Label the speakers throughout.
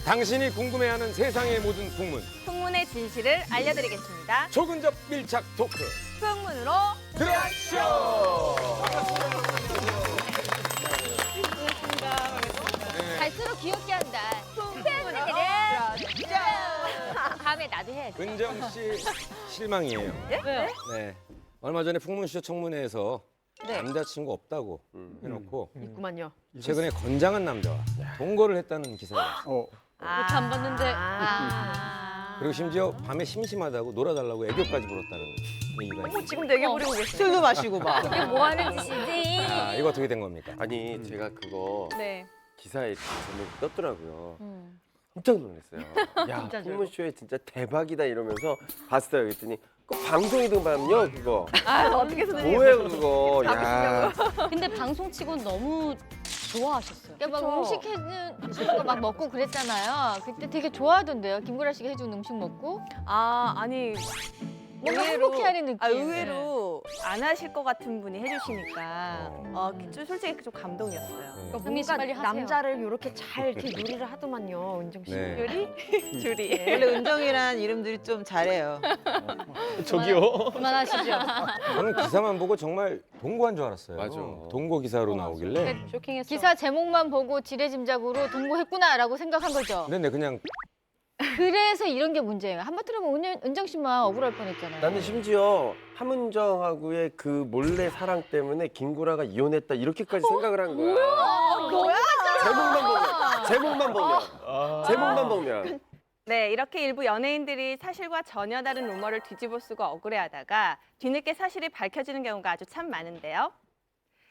Speaker 1: 당신이 궁금해하는 세상의 모든 풍문.
Speaker 2: 풍문의 진실을 알려드리겠습니다.
Speaker 1: 초근접 밀착 토크.
Speaker 2: 풍문으로
Speaker 1: 드라쇼!
Speaker 3: 갈수록 귀엽게 한다. 다음에 나도 해야지.
Speaker 1: 은정 씨 실망이에요.
Speaker 3: 왜요?
Speaker 1: 네. 얼마 전에 풍문쇼 청문회에서
Speaker 3: 네.
Speaker 1: 남자친구 없다고 해놓고
Speaker 3: 있구만요.
Speaker 1: 최근에 건장한 남자와 동거를 했다는 기사가 왔어요.
Speaker 3: 그렇게 안 봤는데.
Speaker 1: 그리고 심지어 밤에 심심하다고 놀아달라고 애교까지 부렸다는 얘기가 있어요.
Speaker 2: 지금 되게 부리고 계세요.
Speaker 4: 술도 마시고 막.
Speaker 3: 이게 뭐 하는 짓이지?
Speaker 1: 아, 이거 어떻게 된 겁니까?
Speaker 5: 아니 제가 그거
Speaker 2: 네.
Speaker 5: 기사에 제목이 떴더라고요. 깜짝 놀랐어요. 야, 풍문쇼에 진짜 대박이다 이러면서 봤어요. 그랬더니 그 방송이든 밤요 그거.
Speaker 2: 아, 어떻게 선생님?
Speaker 5: 뭐예요 그거. 야.
Speaker 3: 근데 방송 치곤 너무 좋아하셨어요. 그러니까 막
Speaker 2: 그쵸.
Speaker 3: 음식 해준 거 막 먹고 그랬잖아요. 그때 되게 좋아하던데요. 김구라 씨가 해준 음식 먹고.
Speaker 2: 아니
Speaker 3: 뭔가 행복해하는 느낌.
Speaker 2: 의외로 안 하실 것 같은 분이 해주시니까 좀 솔직히 좀 감동이었어요.
Speaker 1: 네.
Speaker 3: 현미 씨 빨리 하세요.
Speaker 6: 남자를 이렇게 잘 이렇게 요리를 하더만요, 은정 씨.
Speaker 1: 네.
Speaker 2: 줄이? 줄이.
Speaker 4: 원래 은정이란 이름들이 좀 잘해요.
Speaker 7: 저기요.
Speaker 3: 그만하시죠.
Speaker 1: 저는 기사만 보고 정말 동거한 줄 알았어요.
Speaker 5: 맞아.
Speaker 1: 동거 기사로 나오길래.
Speaker 2: 쇼킹했어.
Speaker 3: 기사 제목만 보고 지레짐작으로 동거했구나라고 생각한 거죠.
Speaker 1: 근데 그냥
Speaker 3: 그래서 이런 게 문제예요. 한마디로 하면 은정 씨만 억울할 뻔했잖아요.
Speaker 5: 나는 심지어 함은정하고의 그 몰래 사랑 때문에 김구라가 이혼했다 이렇게까지 생각을 한 거야.
Speaker 2: 뭐야?
Speaker 5: 제목만 보면. 제목만 보면.
Speaker 2: 네, 이렇게 일부 연예인들이 사실과 전혀 다른 루머를 뒤집어 쓰고 억울해하다가 뒤늦게 사실이 밝혀지는 경우가 아주 참 많은데요.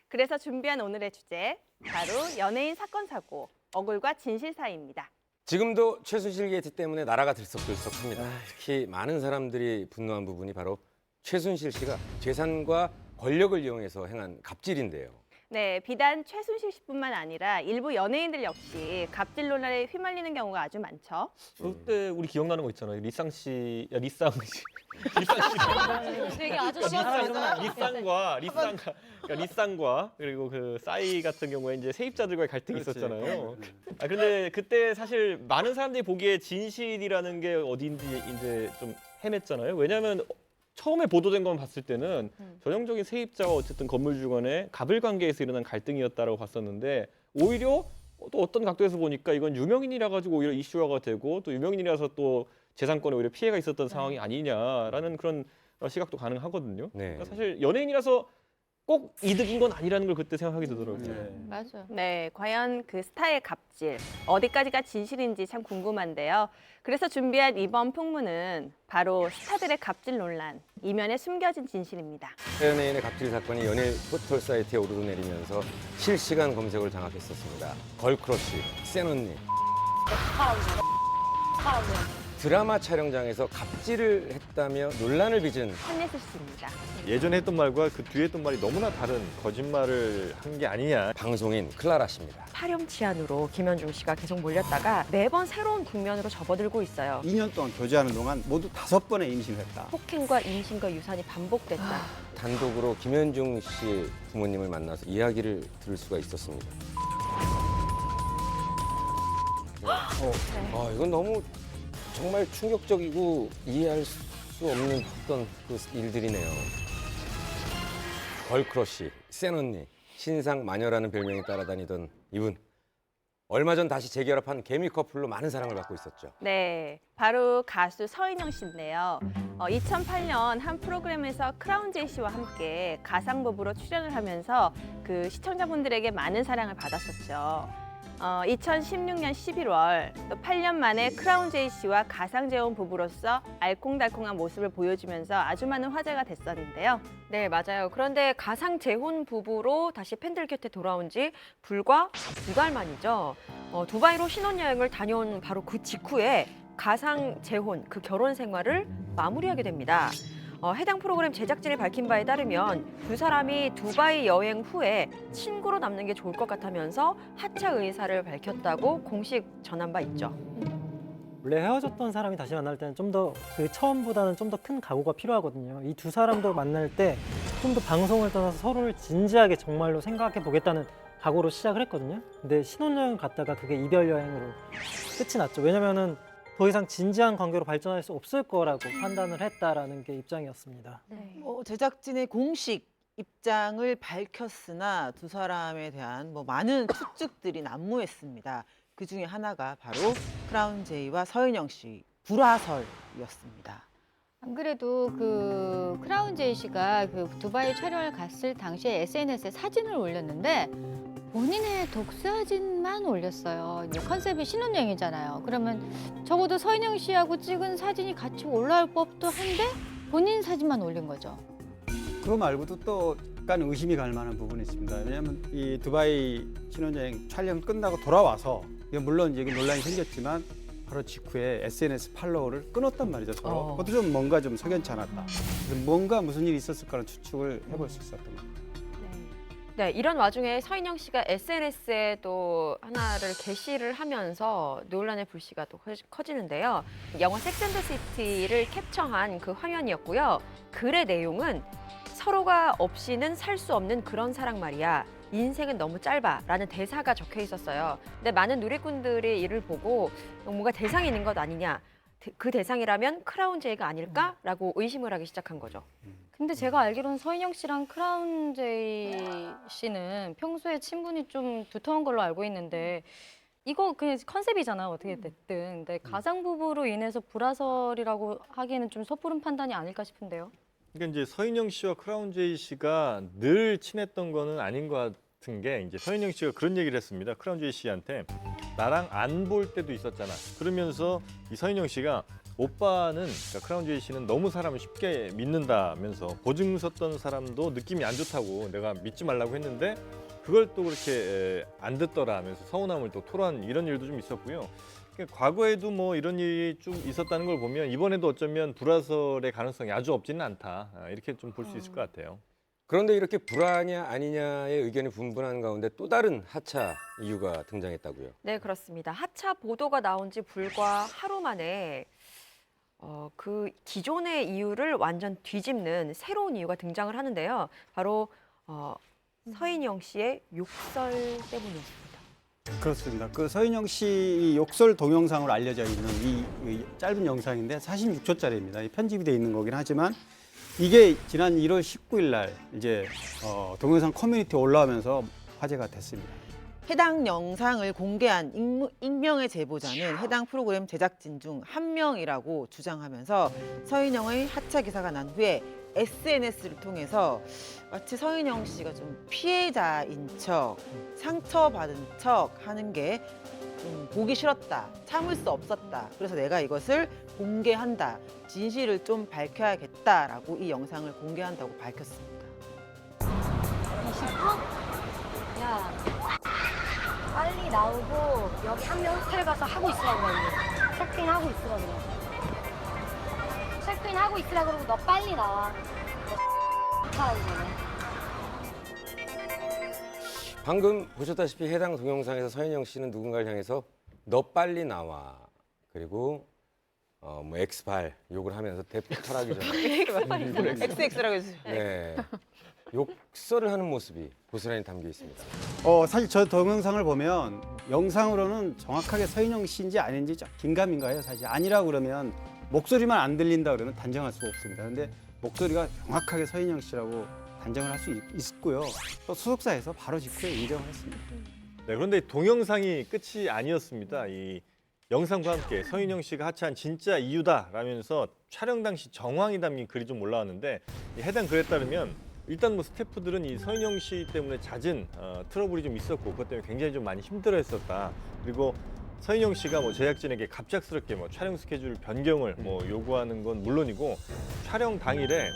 Speaker 2: 그래서 준비한 오늘의 주제, 바로 연예인 사건 사고, 억울과 진실 사이입니다.
Speaker 1: 지금도 최순실 게이트 때문에 나라가 들썩들썩합니다. 특히 많은 사람들이 분노한 부분이 바로 최순실 씨가 재산과 권력을 이용해서 행한 갑질인데요.
Speaker 2: 네, 비단 최순실 씨뿐만 아니라 일부 연예인들 역시 갑질 논란에 휘말리는 경우가 아주 많죠.
Speaker 7: 그때 우리 기억나는 거 있잖아요. 리쌍 씨, 야 리쌍 씨, 리쌍 씨.
Speaker 3: 되게 아저씨
Speaker 7: 리쌍과 그리고 그 싸이 같은 경우에 이제 세입자들과의 갈등이 있었잖아요. 아 근데 그때 사실 많은 사람들이 보기에 진실이라는 게 어디인지 이제 좀 헤맸잖아요. 왜냐하면 처음에 보도된 건 봤을 때는 전형적인 세입자와 어쨌든 건물주 간의 갑을 관계에서 일어난 갈등이었다라고 봤었는데 오히려 또 어떤 각도에서 보니까 이건 유명인이라 가지고 오히려 이슈화가 되고 또 유명인이라서 또 재산권에 오히려 피해가 있었던 상황이 아니냐라는 그런 시각도 가능하거든요.
Speaker 1: 네.
Speaker 7: 그러니까 사실 연예인이라서 꼭 이득인 건 아니라는 걸 그때 생각하게 되더라고요.
Speaker 3: 맞아.
Speaker 2: 네, 과연 그 스타의 갑질, 어디까지가 진실인지 참 궁금한데요. 그래서 준비한 이번 풍문은 바로 스타들의 갑질 논란, 이면에 숨겨진 진실입니다.
Speaker 1: 연예인의 갑질 사건이 연예 포털 사이트에 오르내리면서 실시간 검색을 장악했었습니다. 걸크러쉬, 센 언니. 드라마 촬영장에서 갑질을 했다며 논란을 빚은
Speaker 2: 한예슬 씨입니다.
Speaker 8: 예전에 했던 말과 그 뒤에 했던 말이 너무나 다른 거짓말을 한 게 아니냐.
Speaker 1: 방송인 클라라 씨입니다.
Speaker 6: 파렴치한으로 김현중 씨가 계속 몰렸다가 매번 새로운 국면으로 접어들고 있어요.
Speaker 9: 2년 동안 교제하는 동안 모두 5번의 임신을 했다.
Speaker 6: 폭행과 임신과 유산이 반복됐다.
Speaker 1: 단독으로 김현중 씨 부모님을 만나서 이야기를 들을 수가 있었습니다. 이건 너무 정말 충격적이고 이해할 수 없는 어떤 그 일들이네요. 걸크러쉬, 센 언니, 신상 마녀라는 별명이 따라다니던 이분. 얼마 전 다시 재결합한 개미 커플로 많은 사랑을 받고 있었죠.
Speaker 2: 네, 바로 가수 서인영 씨인데요. 2008년 한 프로그램에서 크라운제이 씨와 함께 가상부부로 출연을 하면서 그 시청자분들에게 많은 사랑을 받았었죠. 2016년 11월 또 8년 만에 크라운제이 씨와 가상재혼 부부로서 알콩달콩한 모습을 보여주면서 아주 많은 화제가 됐었는데요.
Speaker 6: 네, 맞아요. 그런데 가상 재혼 부부로 다시 팬들 곁에 돌아온 지 불과 2달 만이죠. 두바이로 신혼여행을 다녀온 바로 그 직후에 가상 재혼, 그 결혼 생활을 마무리하게 됩니다. 해당 프로그램 제작진이 밝힌 바에 따르면 두 사람이 두바이 여행 후에 친구로 남는 게 좋을 것 같다면서 하차 의사를 밝혔다고 공식 전한 바 있죠.
Speaker 10: 원래 헤어졌던 사람이 다시 만날 때는 좀 더 그 처음보다는 좀 더 큰 각오가 필요하거든요. 이 두 사람도 만날 때 좀 더 방송을 떠나서 서로를 진지하게 정말로 생각해 보겠다는 각오로 시작을 했거든요. 근데 신혼여행 갔다가 그게 이별 여행으로 끝이 났죠. 왜냐면은 더 이상 진지한 관계로 발전할 수 없을 거라고 판단을 했다라는 게 입장이었습니다.
Speaker 4: 제작진의 공식 입장을 밝혔으나 두 사람에 대한 많은 추측들이 난무했습니다. 그 중에 하나가 바로 크라운 제이와 서인영 씨 불화설이었습니다.
Speaker 3: 안 그래도 그 크라운 제이 씨가 그 두바이 촬영을 갔을 당시에 SNS에 사진을 올렸는데 본인의 독사진만 올렸어요. 이제 컨셉이 신혼여행이잖아요. 그러면 적어도 서인영 씨하고 찍은 사진이 같이 올라올 법도 한데 본인 사진만 올린 거죠.
Speaker 9: 그거 말고도 또 약간 의심이 갈 만한 부분이 있습니다. 왜냐하면 이 두바이 신혼여행 촬영 끝나고 돌아와서 물론 이제 논란이 생겼지만 바로 직후에 SNS 팔로워를 끊었단 말이죠. 서로. 그것도 좀 뭔가 좀 석연치 않았다. 그래서 뭔가 무슨 일이 있었을 거라는 추측을 해볼 수 있었던 겁니다.
Speaker 6: 네, 이런 와중에 서인영 씨가 SNS에 또 하나를 게시를 하면서 논란의 불씨가 또 커지는데요. 영화 섹스앤더시티를 캡처한 그 화면이었고요. 글의 내용은 서로가 없이는 살 수 없는 그런 사랑 말이야. 인생은 너무 짧아 라는 대사가 적혀 있었어요. 근데 많은 누리꾼들이 이를 보고 뭔가 대상이 있는 것 아니냐. 그 대상이라면 크라운 제이가 아닐까라고 의심을 하기 시작한 거죠.
Speaker 3: 근데 제가 알기로는 서인영 씨랑 크라운 제이 씨는 평소에 친분이 좀 두터운 걸로 알고 있는데 이거 그냥 컨셉이잖아요. 어떻게 됐든. 근데 가상 부부로 인해서 불화설이라고 하기에는 좀 섣부른 판단이 아닐까 싶은데요.
Speaker 8: 그러니까 이제 서인영 씨와 크라운 제이 씨가 늘 친했던 거는 아닌 것 같은 게 이제 서인영 씨가 그런 얘기를 했습니다. 크라운 제이 씨한테 나랑 안 볼 때도 있었잖아. 그러면서 이 서인영 씨가 오빠는 그러니까 크라운 제이 씨는 너무 사람을 쉽게 믿는다면서 보증 섰던 사람도 느낌이 안 좋다고 내가 믿지 말라고 했는데 그걸 또 그렇게 안 듣더라 하면서 서운함을 또 토로한 이런 일도 좀 있었고요. 그러니까 과거에도 뭐 이런 일이 좀 있었다는 걸 보면 이번에도 어쩌면 불화설의 가능성이 아주 없지는 않다. 이렇게 좀 볼 수 있을 것 같아요.
Speaker 1: 그런데 이렇게 불화냐 아니냐의 의견이 분분한 가운데 또 다른 하차 이유가 등장했다고요.
Speaker 6: 네, 그렇습니다. 하차 보도가 나온 지 불과 하루 만에 그 기존의 이유를 완전 뒤집는 새로운 이유가 등장을 하는데요. 바로 서인영 씨의 욕설 때문이었습니다.
Speaker 9: 그렇습니다. 그 서인영 씨 욕설 동영상으로 알려져 있는 이 짧은 영상인데 46초짜리입니다. 편집이 돼 있는 거긴 하지만 이게 지난 1월 19일 날 이제 동영상 커뮤니티에 올라오면서 화제가 됐습니다.
Speaker 4: 해당 영상을 공개한 익명의 제보자는 해당 프로그램 제작진 중 한 명이라고 주장하면서 서인영의 하차 기사가 난 후에 SNS를 통해서 마치 서인영 씨가 좀 피해자인 척, 상처받은 척 하는 게 좀 보기 싫었다, 참을 수 없었다. 그래서 내가 이것을 공개한다, 진실을 좀 밝혀야겠다라고 이 영상을 공개한다고 밝혔습니다.
Speaker 11: 야, 빨리 나오고 여기 한 명 호텔 가서 하고 있으라고 그래. 체크인하고 있으라 그래. 체크인하고 있으라 그러고 너 빨리 나와.
Speaker 1: 방금 보셨다시피 해당 동영상에서 서인영 씨는 누군가를 향해서 너 빨리 나와. 그리고 뭐 엑스발 욕을 하면서 대폭발하기 전에
Speaker 4: XX라고 해주세요.
Speaker 1: 네, 욕설을 하는 모습이 고스란히 담겨 있습니다.
Speaker 9: 사실 저 동영상을 보면 영상으로는 정확하게 서인영 씨인지 아닌지 긴가민가해요. 사실 아니라고 그러면 목소리만 안 들린다 그러면 단정할 수가 없습니다. 근데 목소리가 정확하게 서인영 씨라고 단정을 할 수 있고요. 또 소속사에서 바로 직후에 인정을 했습니다.
Speaker 8: 네, 그런데 동영상이 끝이 아니었습니다. 이 영상과 함께 서인영 씨가 하차한 진짜 이유다라면서 촬영 당시 정황이 담긴 글이 좀 올라왔는데 이 해당 글에 따르면 일단 뭐 스태프들은 이 서인영 씨 때문에 잦은 트러블이 좀 있었고 그것 때문에 굉장히 좀 많이 힘들어했었다. 그리고 서인영 씨가 뭐 제작진에게 갑작스럽게 뭐 촬영 스케줄 변경을 뭐 요구하는 건 물론이고 촬영 당일에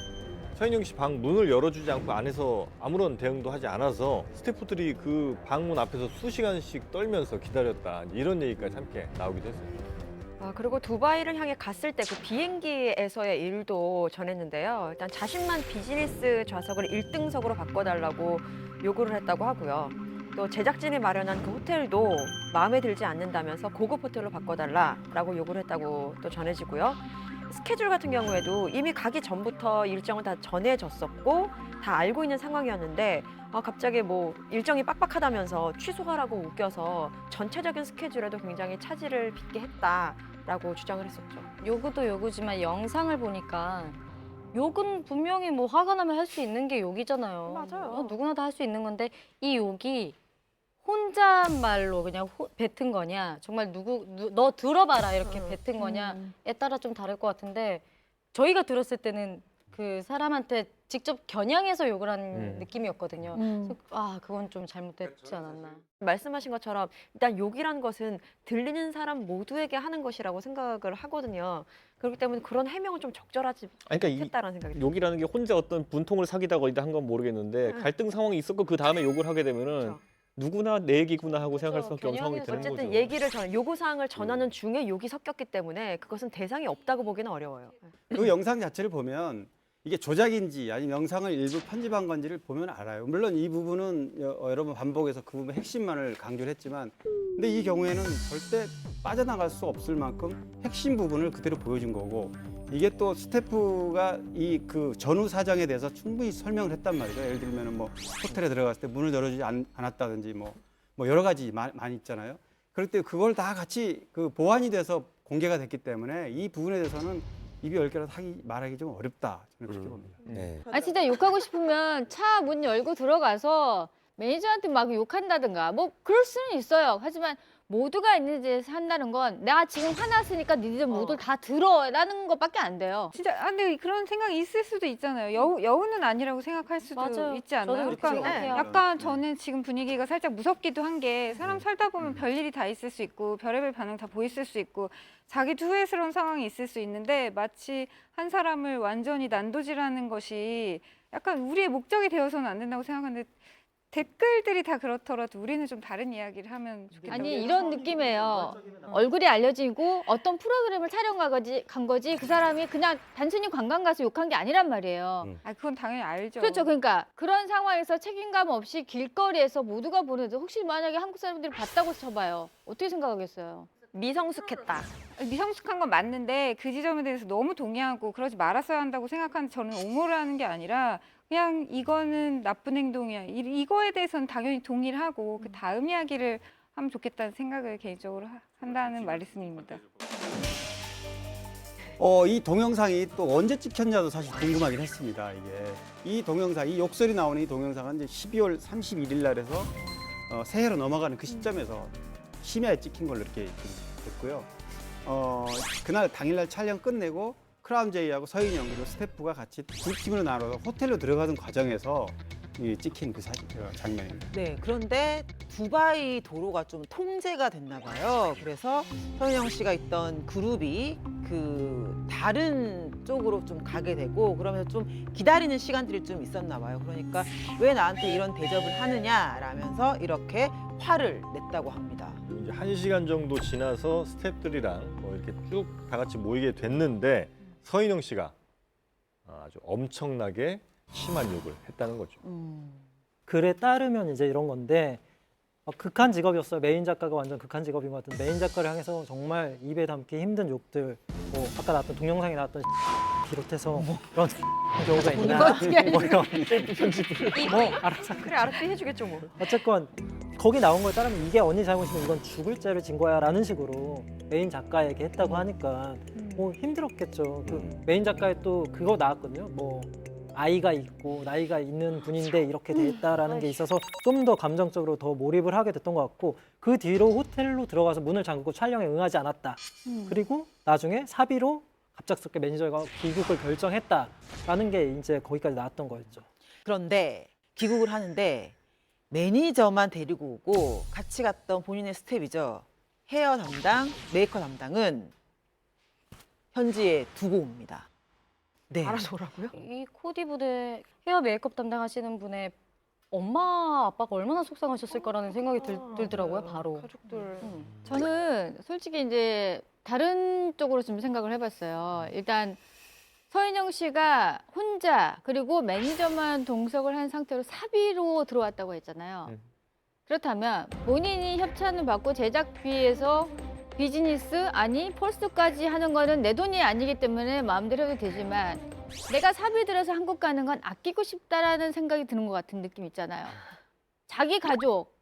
Speaker 8: 서인영 씨 방 문을 열어주지 않고 안에서 아무런 대응도 하지 않아서 스태프들이 그 방문 앞에서 수시간씩 떨면서 기다렸다. 이런 얘기까지 함께 나오기도 했어요.
Speaker 6: 그리고 두바이를 향해 갔을 때 그 비행기에서의 일도 전했는데요. 일단 자신만 비즈니스 좌석을 1등석으로 바꿔달라고 요구를 했다고 하고요. 또 제작진이 마련한 그 호텔도 마음에 들지 않는다면서 고급 호텔로 바꿔달라라고 요구를 했다고 또 전해지고요. 스케줄 같은 경우에도 이미 가기 전부터 일정을 다 전해졌었고 다 알고 있는 상황이었는데 갑자기 뭐 일정이 빡빡하다면서 취소하라고 우겨서 전체적인 스케줄에도 굉장히 차질을 빚게 했다라고 주장을 했었죠.
Speaker 11: 요구도 요구지만 영상을 보니까 욕은 분명히 뭐 화가 나면 할 수 있는 게 욕이잖아요.
Speaker 6: 맞아요.
Speaker 11: 누구나 다 할 수 있는 건데 이 욕이 혼잣말로 그냥 뱉은 거냐, 정말 너 들어봐라 이렇게 뱉은 거냐에 따라 좀 다를 것 같은데 저희가 들었을 때는 그 사람한테 직접 겨냥해서 욕을 한 느낌이었거든요. 그래서 그건 좀 잘못됐지 않았나.
Speaker 6: 말씀하신 것처럼 일단 욕이란 것은 들리는 사람 모두에게 하는 것이라고 생각을 하거든요. 그렇기 때문에 그런 해명은 좀 적절하지
Speaker 7: 아니, 그러니까
Speaker 6: 못했다라는 생각이 들어요.
Speaker 7: 욕이라는 게 혼자 어떤 분통을 사귀다가 어디다 한 건 모르겠는데 갈등 상황이 있었고 그 다음에 욕을 하게 되면은
Speaker 6: 그렇죠.
Speaker 7: 누구나 내 얘기구나 하고 생각할 수밖에 없는 상황이 되는
Speaker 6: 어쨌든
Speaker 7: 거죠.
Speaker 6: 얘기를 요구사항을 전하는 중에 욕이 섞였기 때문에 그것은 대상이 없다고 보기는 어려워요.
Speaker 9: 그 영상 자체를 보면 이게 조작인지 아니면 영상을 일부 편집한 건지를 보면 알아요. 물론 이 부분은 여러 번 반복해서 그 부분 핵심만을 강조를 했지만 근데 이 경우에는 절대 빠져나갈 수 없을 만큼 핵심 부분을 그대로 보여준 거고 이게 또 스태프가 이 그 전후 사정에 대해서 충분히 설명을 했단 말이죠. 예를 들면 뭐 호텔에 들어갔을 때 문을 열어주지 않았다든지 뭐 여러 가지 많이 있잖아요. 그럴 때 그걸 다 같이 그 보완이 돼서 공개가 됐기 때문에 이 부분에 대해서는 입이 열 개라도 말하기 좀 어렵다 저는 그렇게 봅니다.
Speaker 1: 네.
Speaker 3: 진짜 욕하고 싶으면 차 문 열고 들어가서 매니저한테 막 욕한다든가 뭐 그럴 수는 있어요. 하지만 모두가 있는 데서 한다는 건 내가 지금 화났으니까 니들 모두 다 들어라는 것밖에 안 돼요.
Speaker 12: 진짜 근데 그런 생각이 있을 수도 있잖아요. 여우는 아니라고 생각할 수도
Speaker 11: 맞아요.
Speaker 12: 있지 않나요?
Speaker 11: 저도 그렇게
Speaker 12: 그러니까
Speaker 11: 생각해요.
Speaker 12: 약간 저는 지금 분위기가 살짝 무섭기도 한 게 사람 살다 보면 별일이 다 있을 수 있고 별의별 반응 다 보였을 수 있고 자기도 후회스러운 상황이 있을 수 있는데 마치 한 사람을 완전히 난도질하는 것이 약간 우리의 목적이 되어서는 안 된다고 생각하는데 댓글들이 다 그렇더라도 우리는 좀 다른 이야기를 하면 좋겠다.
Speaker 3: 아니 이런 느낌이에요. 얼굴이 알려지고 어떤 프로그램을 간 거지 그 사람이 그냥 단순히 관광 가서 욕한 게 아니란 말이에요.
Speaker 12: 그건 당연히 알죠.
Speaker 3: 그렇죠. 그러니까 그런 상황에서 책임감 없이 길거리에서 모두가 보는데 혹시 만약에 한국 사람들이 봤다고 쳐봐요. 어떻게 생각하겠어요?
Speaker 6: 미성숙했다.
Speaker 12: 미성숙한 건 맞는데 그 지점에 대해서 너무 동의하고 그러지 말았어야 한다고 생각하는 저는 옹호를 하는 게 아니라 그냥 이거는 나쁜 행동이야. 이거에 대해서는 당연히 동의를 하고 그 다음 이야기를 하면 좋겠다는 생각을 개인적으로 한다는 말씀입니다.
Speaker 9: 이 동영상이 또 언제 찍혔냐도 사실 궁금하긴 했습니다. 이 동영상, 이 욕설이 나오는 이 동영상은 이제 12월 31일 날에서 새해로 넘어가는 그 시점에서 심야에 찍힌 걸로 이렇게 됐고요. 그날 당일날 촬영 끝내고 크라운 제이하고 서인영 그리고 스태프가 같이 두 팀으로 나눠서 호텔로 들어가는 과정에서 찍힌 그 장면입니다.
Speaker 4: 네, 그런데 두바이 도로가 좀 통제가 됐나 봐요. 그래서 서인영 씨가 있던 그룹이 그 다른 쪽으로 좀 가게 되고 그러면서 좀 기다리는 시간들이 좀 있었나 봐요. 그러니까 왜 나한테 이런 대접을 하느냐라면서 이렇게 화를 냈다고 합니다.
Speaker 8: 이제 1시간 정도 지나서 스태프들이랑 뭐 이렇게 쭉 다 같이 모이게 됐는데 서인영 씨가 아주 엄청나게 심한 욕을 했다는 거죠.
Speaker 10: 글에 따르면 이제 이런 건데 극한 직업이었어요. 메인 작가가 완전 극한 직업인 것 같은데 메인 작가를 향해서 정말 입에 담기 힘든 욕들 뭐 아까 나왔던 동영상에 나왔던 비롯해서 그런 경우가 있나 뭐 이런 뭐 알아서
Speaker 6: 그래 알았지 해주겠죠 뭐.
Speaker 10: 어쨌건 거기 나온 거에 따르면 이게 언니 잘못이면 이건 죽을 죄를 진 거야 라는 식으로 메인 작가에게 했다고 하니까 뭐 힘들었겠죠. 그 메인 작가에 또 그거 나왔거든요. 뭐 아이가 있고 나이가 있는 분인데 이렇게 됐다라는 게 있어서 좀 더 감정적으로 더 몰입을 하게 됐던 것 같고 그 뒤로 호텔로 들어가서 문을 잠그고 촬영에 응하지 않았다. 그리고 나중에 사비로 갑작스럽게 매니저가 귀국을 결정했다라는 게 이제 거기까지 나왔던 거였죠.
Speaker 4: 그런데 귀국을 하는데 매니저만 데리고 오고 같이 갔던 본인의 스텝이죠. 헤어 담당, 메이커 담당은 현지에 두고 옵니다. 네.
Speaker 6: 알아서 오라고요?
Speaker 11: 이 코디 부대 헤어 메이크업 담당하시는 분의 엄마 아빠가 얼마나 속상하셨을까라는 생각이 들더라고요. 바로.
Speaker 6: 가족들.
Speaker 3: 저는 솔직히 이제 다른 쪽으로 좀 생각을 해봤어요. 일단 서인영 씨가 혼자 그리고 매니저만 동석을 한 상태로 사비로 들어왔다고 했잖아요. 그렇다면 본인이 협찬을 받고 제작비에서 비즈니스 아니 펄스까지 하는 거는 내 돈이 아니기 때문에 마음대로 해도 되지만 내가 사비 들여서 한국 가는 건 아끼고 싶다라는 생각이 드는 것 같은 느낌 있잖아요. 자기 가족,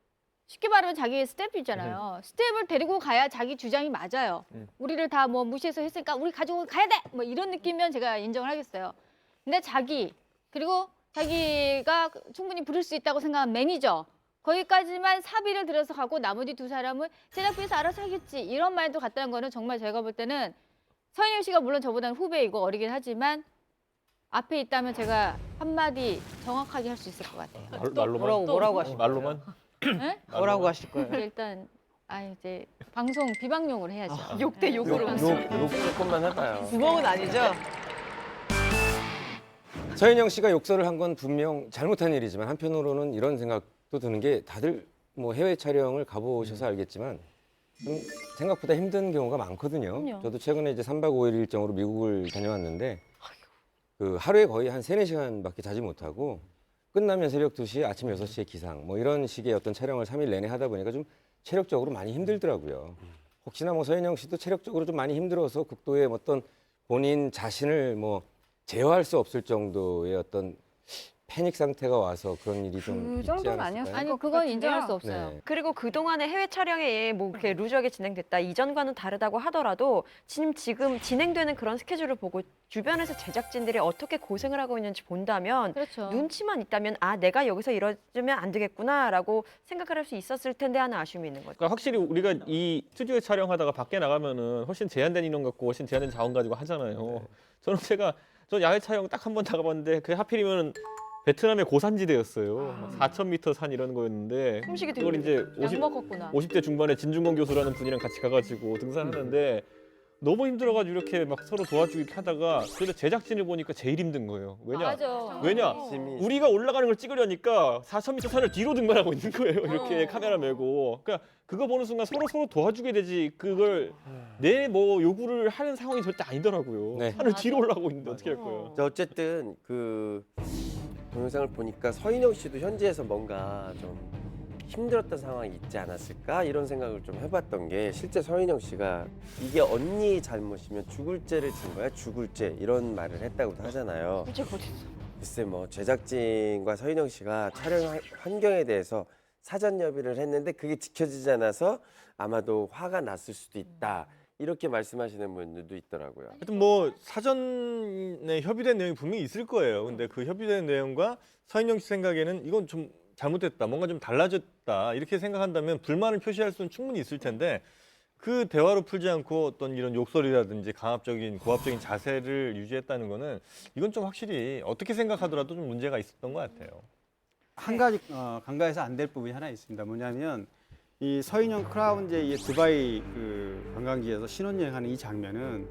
Speaker 3: 쉽게 말하면 자기 스태프 있잖아요. 스태프를 데리고 가야 자기 주장이 맞아요. 우리를 다 뭐 무시해서 했으니까 우리 가족은 가야 돼! 뭐 이런 느낌이면 제가 인정을 하겠어요. 근데 자기, 그리고 자기가 충분히 부를 수 있다고 생각한 매니저, 거기까지만 사비를 들여서 가고 나머지 두 사람은 제작비에서 알아서 하겠지. 이런 말도 같다는 거는 정말 제가 볼 때는 서인영 씨가 물론 저보다는 후배이고 어리긴 하지만 앞에 있다면 제가 한마디 정확하게 할 수 있을 것 같아요.
Speaker 7: 말로만?
Speaker 4: 뭐라고 하실 거예요?
Speaker 7: 말로만?
Speaker 3: 네?
Speaker 4: 뭐라고 하실 거예요?
Speaker 3: 일단 이제 방송 비방용으로 해야죠.
Speaker 6: 욕대 욕으로 갔습니다.
Speaker 5: 욕 조금만 해봐요.
Speaker 4: 구멍은 아니죠?
Speaker 1: 서인영 씨가 욕설을 한 건 분명 잘못한 일이지만 한편으로는 이런 생각도 드는 게 다들 뭐 해외 촬영을 가보셔서 알겠지만 좀 생각보다 힘든 경우가 많거든요.
Speaker 3: 그럼요.
Speaker 1: 저도 최근에 이제 3박 5일 일정으로 미국을 다녀왔는데 그 하루에 거의 한 3-4시간밖에 자지 못하고 끝나면 새벽 2시, 아침 6시에 기상 뭐 이런 식의 어떤 촬영을 3일 내내 하다 보니까 좀 체력적으로 많이 힘들더라고요. 혹시나 뭐 서인영 씨도 체력적으로 좀 많이 힘들어서 극도의 어떤 본인 자신을 뭐 제어할 수 없을 정도의 어떤 패닉 상태가 와서 그런 일이 좀
Speaker 12: 그
Speaker 1: 있지
Speaker 12: 정도는
Speaker 1: 않았을까요?
Speaker 12: 아니었어요.
Speaker 3: 아니
Speaker 12: 것
Speaker 3: 그건
Speaker 12: 같은데요.
Speaker 3: 인정할 수 없어요.
Speaker 1: 네.
Speaker 6: 그리고 그동안의 해외 촬영이 뭐 이렇게 루즈하게 진행됐다. 이전과는 다르다고 하더라도 지금 진행되는 그런 스케줄을 보고 주변에서 제작진들이 어떻게 고생을 하고 있는지 본다면
Speaker 3: 그렇죠.
Speaker 6: 눈치만 있다면 내가 여기서 이러면 안 되겠구나라고 생각을 할 수 있었을 텐데 하는 아쉬움이 있는 거죠.
Speaker 7: 그러니까 확실히 우리가 이 스튜디오에 촬영하다가 밖에 나가면은 훨씬 제한된 인원 갖고 훨씬 제한된 자원 가지고 하잖아요. 전 야외 촬영 딱 한 번 나가봤는데 그게 하필이면 베트남의 고산지대였어요. 4,000m 산 이런 거였는데
Speaker 6: 숨쉬기
Speaker 7: 그걸 이제
Speaker 3: 약 먹었구나.
Speaker 7: 50대 중반에 진중권 교수라는 분이랑 같이 가가지고 등산하는데 너무 힘들어가지고 이렇게 막 서로 도와주고 이렇게 하다가 근데 제작진을 보니까 제일 힘든 거예요.
Speaker 3: 맞아.
Speaker 7: 왜냐?
Speaker 5: 심히
Speaker 7: 우리가 올라가는 걸 찍으려니까 4,000m 산을 뒤로 등반하고 있는 거예요. 이렇게 카메라 메고. 그러니까 그거 보는 순간 서로 도와주게 되지 그걸 내 뭐 요구를 하는 상황이 절대 아니더라고요.
Speaker 1: 네.
Speaker 7: 산을 뒤로 올라가고 있는데 어떻게 할 거예요?
Speaker 5: 자, 어쨌든 그 동영상을 보니까 서인영 씨도 현지에서 뭔가 좀 힘들었던 상황이 있지 않았을까 이런 생각을 좀 해봤던 게 실제 서인영 씨가 이게 언니 잘못이면 죽을 죄를 진 거야 죽을 죄 이런 말을 했다고도 하잖아요. 글쎄 뭐 제작진과 서인영 씨가 촬영 환경에 대해서 사전 협의를 했는데 그게 지켜지지 않아서 아마도 화가 났을 수도 있다 이렇게 말씀하시는 분들도 있더라고요.
Speaker 8: 하여튼 뭐 사전에 협의된 내용이 분명히 있을 거예요. 근데 그 협의된 내용과 서인영 씨 생각에는 이건 좀 잘못됐다, 뭔가 좀 달라졌다 이렇게 생각한다면 불만을 표시할 수는 충분히 있을 텐데 그 대화로 풀지 않고 어떤 이런 욕설이라든지 강압적인 고압적인 자세를 유지했다는 거는 이건 좀 확실히 어떻게 생각하더라도 좀 문제가 있었던 것 같아요.
Speaker 9: 한 가지 간과해서 안 될 부분이 하나 있습니다. 뭐냐면 이 서인영 크라운 제이의 두바이 그 관광지에서 신혼여행하는 이 장면은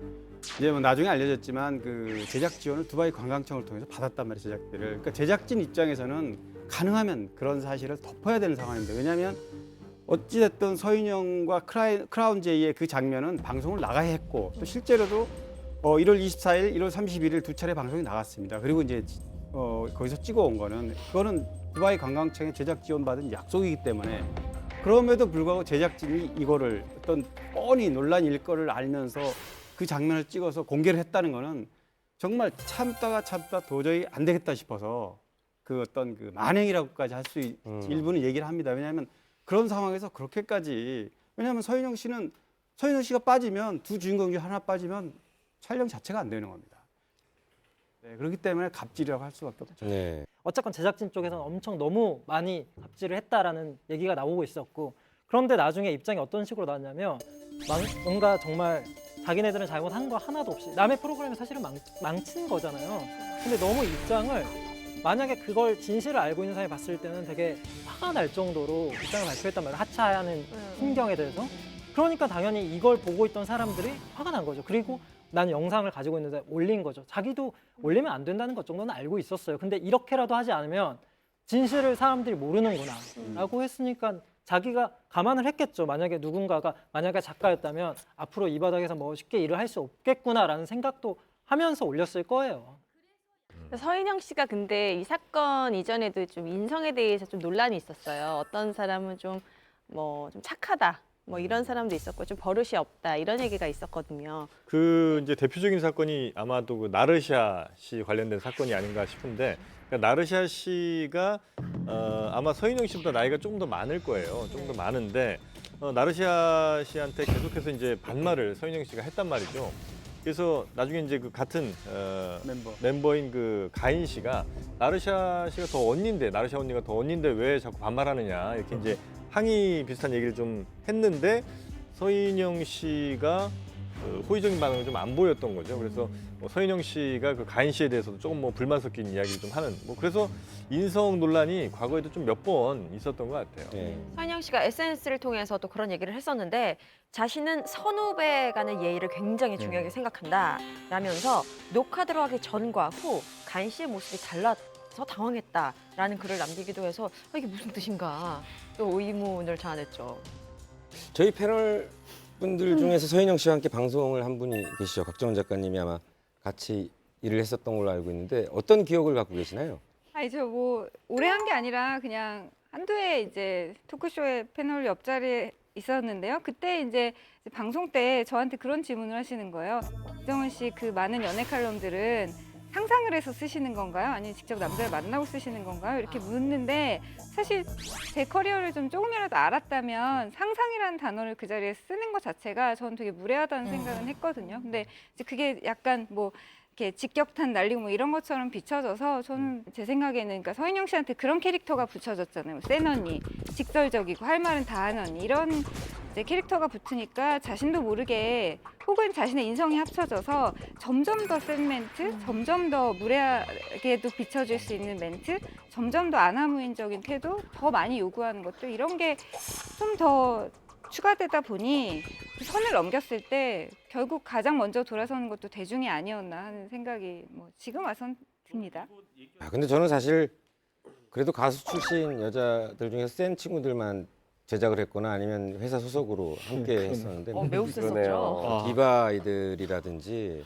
Speaker 9: 이제 뭐 나중에 알려졌지만 그 제작 지원을 두바이 관광청을 통해서 받았단 말이에요, 제작비를. 그러니까 제작진 입장에서는 가능하면 그런 사실을 덮어야 되는 상황입니다. 왜냐하면 어찌됐든 서인영과 크라운 제이의 그 장면은 방송을 나가야 했고 또 실제로도 1월 24일, 1월 31일 두 차례 방송이 나갔습니다. 그리고 이제 거기서 찍어온 거는 그거는 두바이 관광청에 제작 지원받은 약속이기 때문에 그럼에도 불구하고 제작진이 이거를 어떤 뻔히 논란일 거를 알면서 그 장면을 찍어서 공개를 했다는 거는 정말 참다가 도저히 안 되겠다 싶어서 그 어떤 그 만행이라고까지 할 수 일부는 얘기를 합니다. 왜냐하면 그런 상황에서 그렇게까지 왜냐하면 서인영 씨가 빠지면 두 주인공 중 하나 빠지면 촬영 자체가 안 되는 겁니다. 네, 그렇기 때문에 갑질이라고 할 수밖에 없죠.
Speaker 1: 네.
Speaker 10: 어쨌건 제작진 쪽에서는 엄청 너무 많이 갑질을 했다라는 얘기가 나오고 있었고 그런데 나중에 입장이 어떤 식으로 나왔냐면 뭔가 정말 자기네들은 잘못한 거 하나도 없이 남의 프로그램을 사실은 망친 거잖아요. 근데 너무 입장을 만약에 그걸 진실을 알고 있는 사람이 봤을 때는 되게 화가 날 정도로 입장을 발표했단 말이에요. 하차하는 심경에 대해서. 그러니까 당연히 이걸 보고 있던 사람들이 화가 난 거죠. 그리고 난 영상을 가지고 있는데 올린 거죠. 자기도 올리면 안 된다는 것 정도는 알고 있었어요. 근데 이렇게라도 하지 않으면 진실을 사람들이 모르는구나 라고 했으니까 자기가 감안을 했겠죠. 만약에 누군가가 만약에 작가였다면 앞으로 이 바닥에서 뭐 쉽게 일을 할 수 없겠구나라는 생각도 하면서 올렸을 거예요.
Speaker 2: 서인영 씨가 근데 이 사건 이전에도 좀 인성에 대해서 좀 논란이 있었어요. 어떤 사람은 좀 착하다. 뭐 이런 사람도 있었고 좀 버릇이 없다 이런 얘기가 있었거든요.
Speaker 8: 그 이제 대표적인 사건이 아마도 그 나르샤 씨 관련된 사건이 아닌가 싶은데 그러니까 나르샤 씨가 아마 서인영 씨보다 나이가 조금 더 많을 거예요. 조금 더 많은데 나르샤 씨한테 계속해서 이제 반말을 서인영 씨가 했단 말이죠. 그래서 나중에 이제 그 같은 멤버인 그 가인 씨가 나르샤 씨가 더 언니인데 나르샤 언니가 더 언니인데 왜 자꾸 반말하느냐 이렇게 이제 항의 비슷한 얘기를 좀 했는데 서인영 씨가 호의적인 반응을 좀 안 보였던 거죠. 그래서 서인영 씨가 그 가인 씨에 대해서도 조금 뭐 불만 섞인 이야기를 좀 하는 뭐 그래서 인성 논란이 과거에도 좀 몇 번 있었던 것 같아요.
Speaker 1: 네.
Speaker 6: 서인영 씨가 SNS를 통해서도 그런 얘기를 했었는데 자신은 선후배 간의 예의를 굉장히 중요하게 생각한다라면서 녹화 들어가기 전과 후 가인 씨의 모습이 달라서 당황했다라는 글을 남기기도 해서 이게 무슨 뜻인가 또 의문을 자아냈죠.
Speaker 1: 저희 패널 분들 중에서 서인영 씨와 함께 방송을 한 분이 계시죠. 박정원 작가님이 아마 같이 일을 했었던 걸로 알고 있는데 어떤 기억을 갖고 계시나요?
Speaker 12: 아니 저 뭐 오래 한 게 아니라 그냥 한두 해 이제 토크쇼에 패널 옆자리에 있었는데요. 그때 이제 방송 때 저한테 그런 질문을 하시는 거예요. 박정원 씨 그 많은 연애 칼럼들은 상상을 해서 쓰시는 건가요? 아니면 직접 남자를 만나고 쓰시는 건가요? 이렇게 묻는데 사실 제 커리어를 좀 조금이라도 알았다면 상상이라는 단어를 그 자리에 쓰는 것 자체가 저는 되게 무례하다는 생각은 했거든요. 근데 이제 그게 약간 뭐 이렇게 직격탄 날리고 뭐 이런 것처럼 비춰져서 저는 제 생각에는 그러니까 서인영 씨한테 그런 캐릭터가 붙여졌잖아요. 센 언니, 직설적이고 할 말은 다 하는 언니 이런 이제 캐릭터가 붙으니까 자신도 모르게 혹은 자신의 인성이 합쳐져서 점점 더 센 멘트, 점점 더 무례하게도 비춰질 수 있는 멘트, 점점 더 아나무인적인 태도, 더 많이 요구하는 것들 이런 게 좀 더 추가되다 보니 그 선을 넘겼을 때 결국 가장 먼저 돌아서는 것도 대중이 아니었나 하는 생각이 뭐 지금 와선 듭니다.
Speaker 1: 근데 저는 사실 그래도 가수 출신 여자들 중에서 센 친구들만 제작을 했거나 아니면 회사 소속으로 함께 했었는데
Speaker 6: 매우 셌었죠.
Speaker 1: 디바 아이들이라든지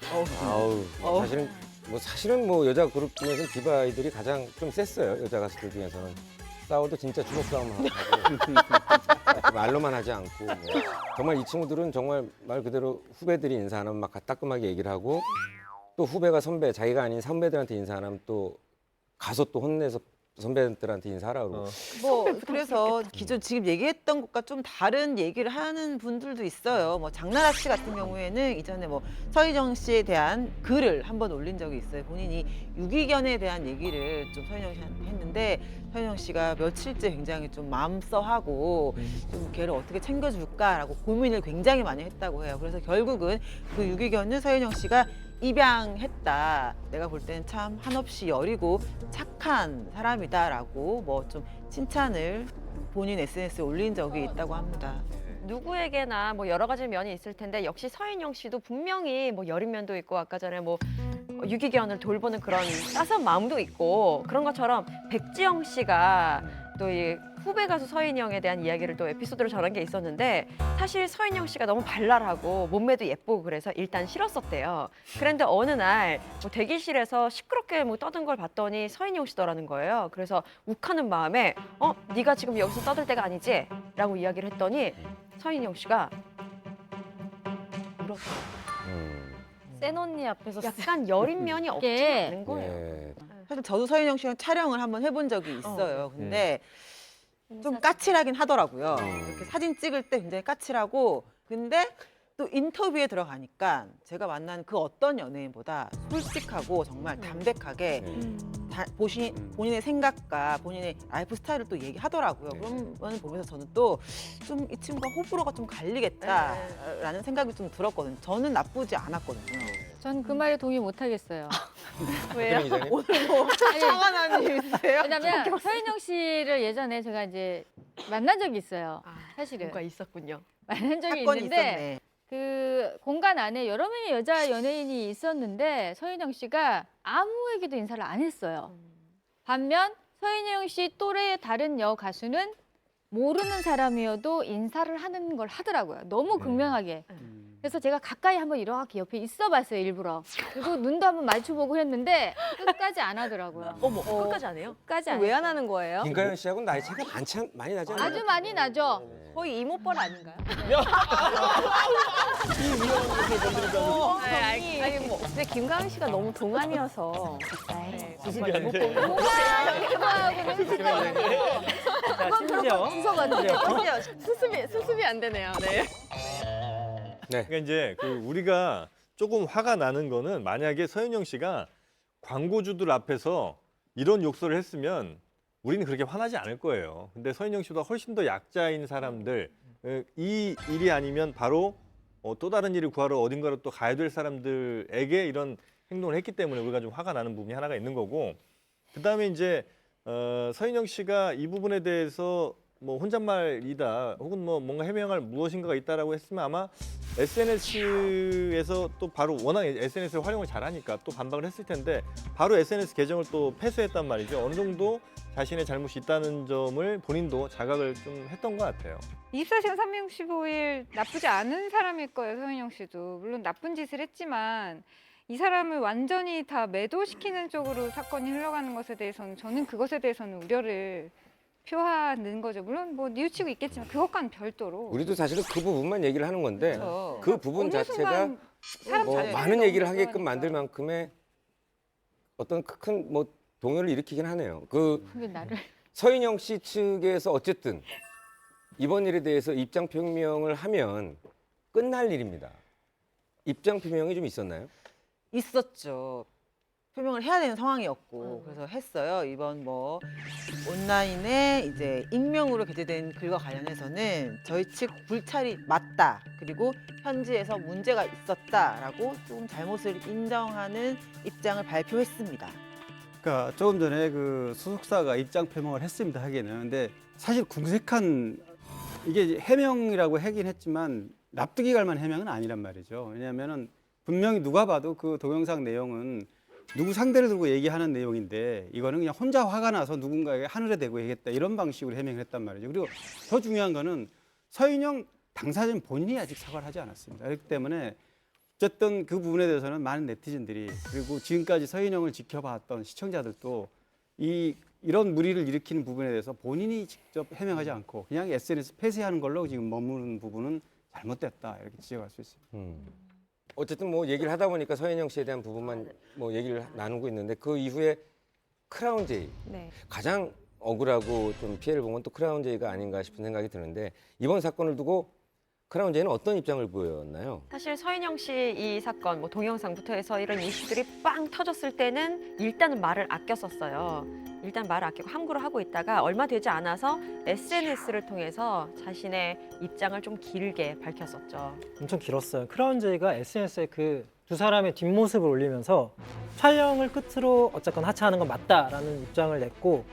Speaker 1: 사실은 뭐 여자 그룹 중에서 디바 아이들이 가장 좀 셌어요. 여자 가수들 중에서는 싸워도 진짜 주먹 싸움을 하고 말로만 하지 않고 뭐. 정말 이 친구들은 정말 말 그대로 후배들이 인사하면 막 따끔하게 얘기를 하고 또 후배가 선배 자기가 아닌 선배들한테 인사하면 또 가서 또 혼내서 선배들한테 인사하라 그러고
Speaker 4: 뭐 그래서 기존 지금 얘기했던 것과 좀 다른 얘기를 하는 분들도 있어요. 뭐 장나라 씨 같은 경우에는 이전에 뭐 서희정 씨에 대한 글을 한번 올린 적이 있어요. 본인이 유기견에 대한 얘기를 좀 서희정 씨한테 했는데 서희정 씨가 며칠째 굉장히 좀 마음써하고 좀 걔를 어떻게 챙겨줄까라고 고민을 굉장히 많이 했다고 해요. 그래서 결국은 그 유기견은 서희정 씨가 입양했다. 내가 볼 때는 참 한없이 여리고 착한 사람이다라고 뭐 좀 칭찬을 본인 SNS에 올린 적이 있다고 합니다.
Speaker 6: 누구에게나 뭐 여러 가지 면이 있을 텐데 역시 서인영 씨도 분명히 뭐 여린 면도 있고 아까 전에 뭐 유기견을 돌보는 그런 따스한 마음도 있고 그런 것처럼 백지영 씨가 또 이 후배 가수 서인영에 대한 이야기를 또 에피소드로 전한 게 있었는데 사실 서인영 씨가 너무 발랄하고 몸매도 예쁘고 그래서 일단 싫었었대요. 그런데 어느 날 뭐 대기실에서 시끄럽게 뭐 떠든 걸 봤더니 서인영 씨더라는 거예요. 그래서 욱하는 마음에 네가 지금 여기서 떠들 때가 아니지? 라고 이야기를 했더니 서인영 씨가 울었어요.
Speaker 11: 센 언니 앞에서
Speaker 6: 약간 여린 면이 없지
Speaker 11: 게
Speaker 6: 않은 거예요.
Speaker 1: 네.
Speaker 4: 사실 저도 서인영 씨랑 촬영을 한번 해본 적이 있어요. 근데 좀 까칠하긴 하더라고요. 이렇게 사진 찍을 때 굉장히 까칠하고 근데 또 인터뷰에 들어가니까 제가 만난 그 어떤 연예인보다 솔직하고 정말 담백하게 본인의 생각과 본인의 라이프 스타일을 또 얘기하더라고요. 그런 걸 보면서 저는 또 좀 이 친구가 호불호가 좀 갈리겠다라는 생각이 좀 들었거든요. 저는 나쁘지 않았거든요.
Speaker 3: 전 그 말에 동의 못 하겠어요.
Speaker 1: 왜요?
Speaker 4: 오늘 뭐 청한한 일 있으세요?
Speaker 3: 왜냐면 서인영 씨를 예전에 제가 이제 만난 적이 있어요. 사실은
Speaker 6: 뭔가 있었군요.
Speaker 3: 만난 적이
Speaker 4: 사건이
Speaker 3: 있는데
Speaker 4: 있었네.
Speaker 3: 그 공간 안에 여러 명의 여자 연예인이 있었는데 서인영 씨가 아무에게도 인사를 안 했어요. 반면 서인영 씨 또래의 다른 여 가수는 모르는 사람이어도 인사를 하는 걸 하더라고요. 너무 극명하게. 그래서 제가 가까이 한번 이렇게 옆에 있어봤어요 일부러. 그리고 눈도 한번 마주보고 했는데 끝까지 안 하더라고요.
Speaker 6: 어머, 끝까지 안 해요?
Speaker 3: 끝까지 안
Speaker 2: 왜
Speaker 3: 했어요.
Speaker 2: 안 하는 거예요?
Speaker 1: 김가연 씨하고는 나이 차이가 많이 나지 않나요?
Speaker 3: 아주 많이 나죠.
Speaker 2: 거의 이모뻘 아닌가요? 아니 뭐 근데 김가연 씨가 너무 동안이어서
Speaker 7: 수습이 안 돼.
Speaker 10: 자, 심지어
Speaker 2: 수습이 안 되네요. 네.
Speaker 8: 그러니까 이제 그 우리가 조금 화가 나는 거는 만약에 서인영 씨가 광고주들 앞에서 이런 욕설을 했으면 우리는 그렇게 화나지 않을 거예요. 근데 서인영 씨보다 훨씬 더 약자인 사람들, 이 일이 아니면 바로 또 다른 일을 구하러 어딘가로 또 가야 될 사람들에게 이런 행동을 했기 때문에 우리가 좀 화가 나는 부분이 하나가 있는 거고, 그다음에 이제 서인영 씨가 이 부분에 대해서 뭐 혼잣말이다 혹은 뭐 뭔가 해명할 무엇인가가 있다라고 했으면 아마 SNS에서 또 바로 워낙 SNS를 활용을 잘하니까 또 반박을 했을 텐데 바로 SNS 계정을 또 폐쇄했단 말이죠. 어느 정도 자신의 잘못이 있다는 점을 본인도 자각을 좀 했던 것 같아요.
Speaker 12: 24시간 365일 나쁘지 않은 사람일 거예요, 서인영 씨도. 물론 나쁜 짓을 했지만 이 사람을 완전히 다 매도시키는 쪽으로 사건이 흘러가는 것에 대해서는 저는 그것에 대해서는 우려를 표하는 거죠. 물론 뭐 뉘우치고 있겠지만 그것과는 별도로.
Speaker 1: 우리도 사실은 그 부분만 얘기를 하는 건데
Speaker 12: 그렇죠.
Speaker 1: 그 부분
Speaker 12: 어느
Speaker 1: 자체가
Speaker 12: 순간 사람
Speaker 1: 뭐
Speaker 12: 자체를
Speaker 1: 많은
Speaker 12: 너무
Speaker 1: 얘기를 하게끔
Speaker 12: 좋아하니까.
Speaker 1: 만들 만큼의 어떤 큰 뭐 동요를 일으키긴 하네요. 그
Speaker 3: 근데 나를
Speaker 1: 서인영 씨 측에서 어쨌든 이번 일에 대해서 입장 표명을 하면 끝날 일입니다. 입장 표명이 좀 있었나요?
Speaker 4: 있었죠. 표명을 해야 되는 상황이었고 그래서 했어요. 이번 뭐 온라인에 이제 익명으로 게재된 글과 관련해서는 저희 측 불찰이 맞다. 그리고 현지에서 문제가 있었다라고 조금 잘못을 인정하는 입장을 발표했습니다.
Speaker 9: 그러니까 조금 전에 그 소속사가 입장 표명을 했습니다 하기는. 근데 사실 궁색한 이게 해명이라고 하긴 했지만 납득이 갈 만한 해명은 아니란 말이죠. 왜냐하면은 분명히 누가 봐도 그 동영상 내용은 누구 상대를 두고 얘기하는 내용인데 이거는 그냥 혼자 화가 나서 누군가에게 하늘에 대고 얘기했다 이런 방식으로 해명을 했단 말이죠. 그리고 더 중요한 거는 서인영 당사자는 본인이 아직 사과를 하지 않았습니다. 그렇기 때문에 어쨌든 그 부분에 대해서는 많은 네티즌들이 그리고 지금까지 서인영을 지켜봤던 시청자들도 이런 무리를 일으키는 부분에 대해서 본인이 직접 해명하지 않고 그냥 SNS 폐쇄하는 걸로 지금 머무는 부분은 잘못됐다 이렇게 지적할 수 있습니다.
Speaker 1: 어쨌든 뭐 얘기를 하다 보니까 서인영 씨에 대한 부분만 뭐 얘기를 나누고 있는데 그 이후에 크라운 제이
Speaker 2: 네.
Speaker 1: 가장 억울하고 좀 피해를 본 건 또 크라운 제이가 아닌가 싶은 생각이 드는데 이번 사건을 두고 크라운 제이는 어떤 입장을 보였나요?
Speaker 6: 사실 서인영 씨 이 사건, 뭐 동영상부터 해서 이런 이슈들이 빵 터졌을 때는 일단은 말을 아꼈었어요. 일단 말을 아끼고 함구를 하고 있다가 얼마 되지 않아서 SNS를 통해서 자신의 입장을 좀 길게 밝혔었죠.
Speaker 10: 엄청 길었어요. 크라운 제이가 SNS에 그 두 사람의 뒷모습을 올리면서 촬영을 끝으로 어쨌건 하차하는 건 맞다라는 입장을 냈고